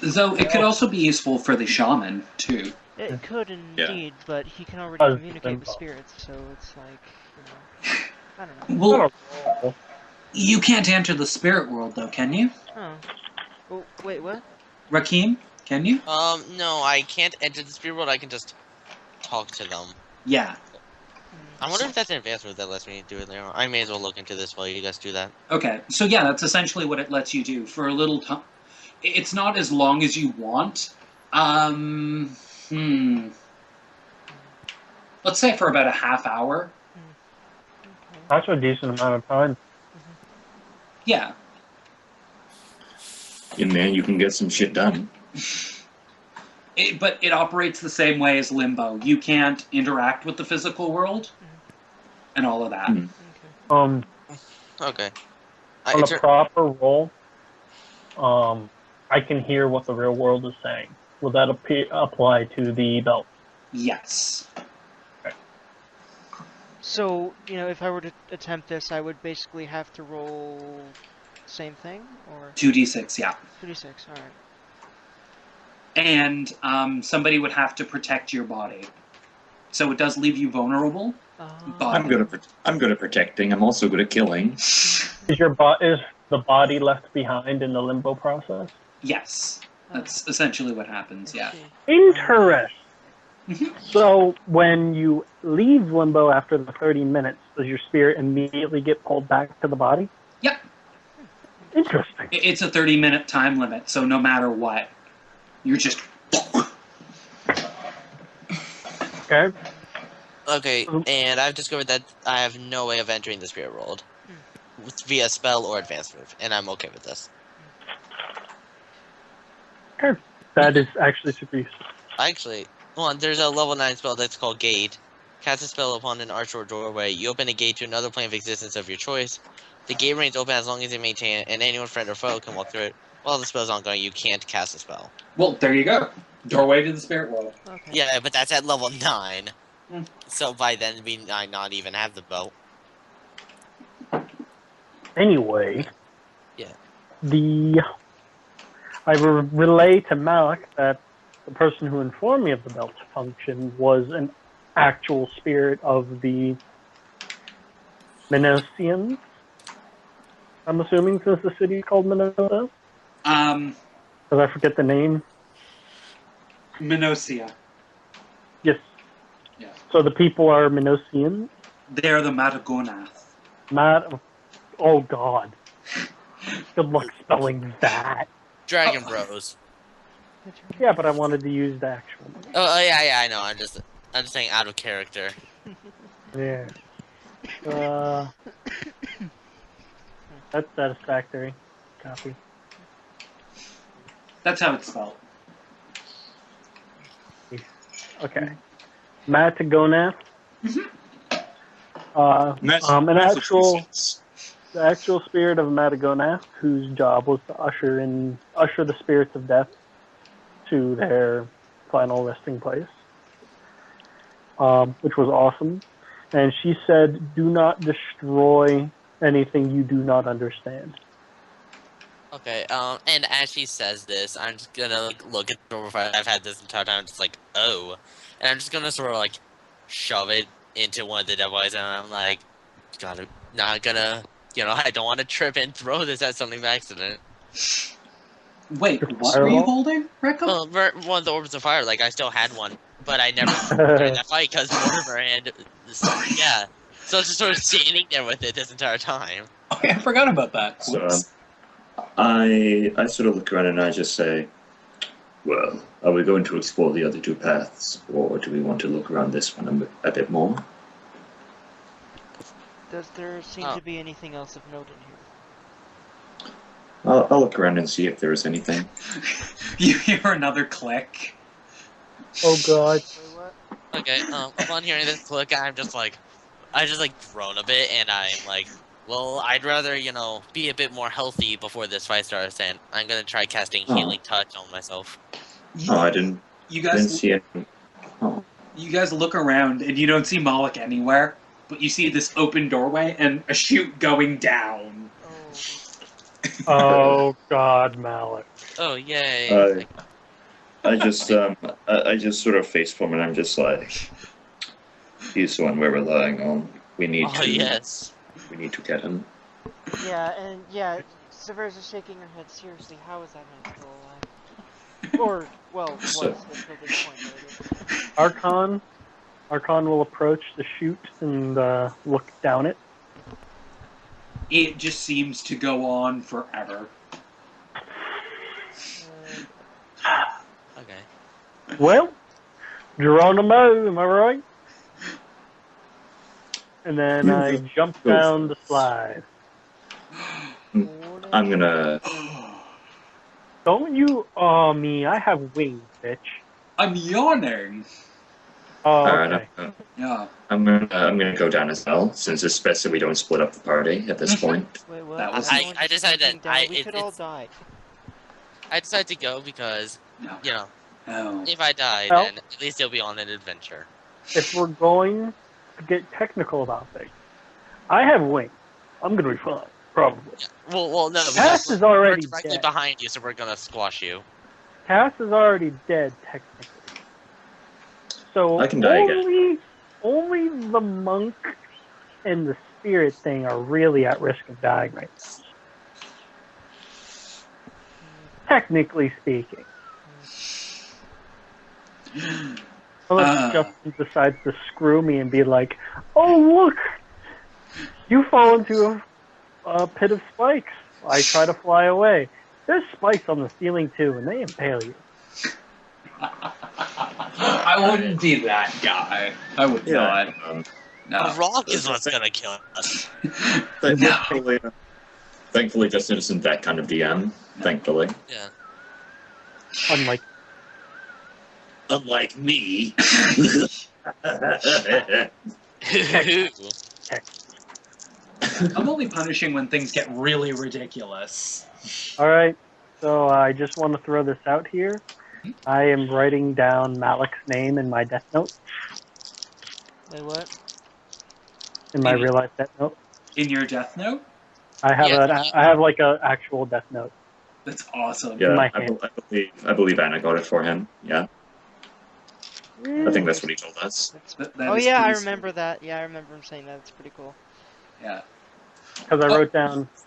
Though it could also be useful for the shaman, too. It could Yeah. indeed, but he can already Does communicate with Limbo. spirits, so it's like, you know, I don't know. Well, you can't enter the spirit world, though, can you? Oh. Oh, wait, what? Rakeem, can you? No, I can't enter the spirit world. I can just talk to them. Yeah. I wonder if that's an advanced move that lets me do it there. I may as well look into this while you guys do that. Okay, so yeah, that's essentially what it lets you do. For a little time, It's not as long as you want. Let's say for about a half hour. Okay. That's a decent amount of time. Yeah. In there, you can get some shit done. But it operates the same way as Limbo. You can't interact with the physical world, and all of that. Mm. Okay. Okay. On a It's proper roll, I can hear what the real world is saying. Will that apply to the belt? Yes. So, if I were to attempt this, I would basically have to roll same thing, or 2d6, yeah. 2d6. All right. And somebody would have to protect your body. So it does leave you vulnerable. But- I'm good at protecting. I'm also good at killing. Is the body left behind in the limbo process? Yes. Oh, That's essentially what happens, I yeah. see. Interesting. Mhm. So when you leave limbo after the 30 minutes, does your spirit immediately get pulled back to the body? Yep. Interesting. It's a 30-minute time limit, so no matter what, you're just... Okay. okay, and I've discovered that I have no way of entering the spirit world via spell or advanced move, and I'm okay with this. Okay. That is actually super useful. Actually, there's a level 9 spell that's called Gate. Cast a spell upon an arch or doorway. You open a gate to another plane of existence of your choice. The gate remains open as long as you maintain it, and anyone, friend or foe, can walk through it. While the spell's ongoing, you can't cast a spell. Well, there you go. Doorway to the spirit world. Okay. Yeah, but that's at level 9. Hmm. So by then, we might not even have the belt. Anyway. Yeah. I relay to Malik that the person who informed me of the belt's function was an actual spirit of the Minosians. I'm assuming, since the city is called Minnesota, because I forget the name. Minosia. Yes. Yeah. So the people are Minosians. They're the Matagonath. Not. Oh God. Good luck spelling that. Dragon Bros. Yeah, but I wanted to use the actual name. Oh yeah, I know. I'm just saying out of character. Yeah. That's satisfactory. Copy. That's how it's spelled. Okay. Matagonath. The actual spirit of Matagonath, whose job was to usher the spirits of death to their final resting place, which was awesome. And she said, "Do not destroy anything you do not understand." Okay, and as she says this, I'm just gonna look at the profile I've had this entire time, just like, oh. And I'm just gonna sort of like shove it into one of the devil eyes, and I'm like, not gonna, I don't want to trip and throw this at something by accident. Wait, what were you holding, Rekka? Well, one of the orbs of fire, like I still had one, but I never started that fight because Mortimer and yeah. So it's just sort of standing there with it this entire time. Oh, yeah, I forgot about that. So, I sort of look around and I just say, well, are we going to explore the other two paths, or do we want to look around this one a bit more? Does there seem to be anything else of note in here? I'll look around and see if there is anything. You hear another click. Oh God. Wait, what? Okay, upon hearing this click, I just groan a bit, and I'm like, well, I'd rather, be a bit more healthy before this fight starts, and I'm gonna try casting Healing Touch on myself. I didn't see it. Oh. You guys look around, and you don't see Moloch anywhere, but you see this open doorway and a chute going down. Oh God, Malik. Oh, yay. I just sort of facepalm and I'm just like, he's the one we're relying on. We need yes. We need to get him. Yeah, Severus is shaking her head. Seriously, how is that man still alive? Or, well, was until this point. Archon will approach the chute and look down it. It just seems to go on forever. Well, Geronimo, am I right? And then I jump down the slide. I'm gonna. Don't you awe me, I have wings, bitch. I'm yawning. Oh, Alright, okay. Yeah. I'm gonna go down as well, since it's best that we don't split up the party at this point. Wait, what? That was- Everyone I just decided jumping that down? I- We it- could all it's- die. I decided to go because, No. you know, No. if I die, Well- then at least you'll be on an adventure. If we're going to get technical about things, I have wings. I'm gonna be fine, probably. Well, no, Cass because is already we're directly dead. behind you, so we're gonna squash you. Cass is already dead, technically. So I can die again. only the monk and the spirit thing are really at risk of dying right now. Technically speaking. Unless Justin decides to screw me and be like, oh, look! You fall into a pit of spikes. I try to fly away. There's spikes on the ceiling too, and they impale you. I wouldn't be that guy. I would not. Um, No. A rock is what's gonna kill us. thankfully, thankfully, Justin isn't that kind of DM. Thankfully, Yeah. unlike me. I'm only punishing when things get really ridiculous. Alright, so I just want to throw this out here. I am writing down Malik's name in my death note, Wait, what? in my Maybe. real life death note. In your death note? I have Yeah. I have like a actual death note. That's awesome. Yeah, my I, hand. I believe Anna got it for him. Yeah, I think that's what he told us. That's... That Oh is yeah, I pretty remember that. Yeah, I remember him saying that. It's pretty cool. sweet. Yeah. Because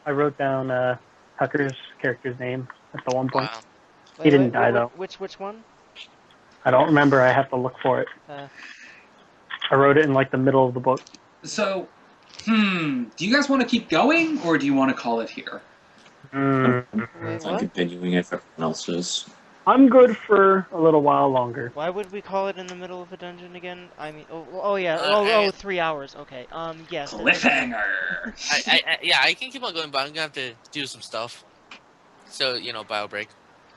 I wrote down Tucker's character's name at the one point. Wow. Wait, He didn't wait, die, though. Which one? I don't remember. I have to look for it. I wrote it in like the middle of the book. So, do you guys want to keep going, or do you want to call it here? Wait, I'm what? continuing if everyone else is. I'm good for a little while longer. Why would we call it in the middle of a dungeon again? I mean, oh yeah, I- 3 hours. Okay. Yes. Cliffhanger. Yeah, I can keep on going, but I'm gonna have to do some stuff. So, you know, bio break.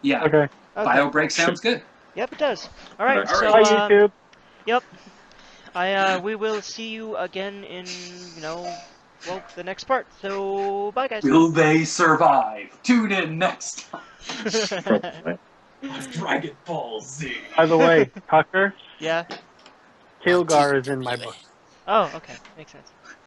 Yeah. Okay. Okay. Bio break sounds good. Yep, it does. All right. All So, right. Hi, YouTube. we will see you again in, the next part. So, bye guys. Will they survive? Tune in next time. Probably. Dragon Ball Z. By the way, Tucker, Yeah. Kilgar is in my book. Oh, okay. Makes sense.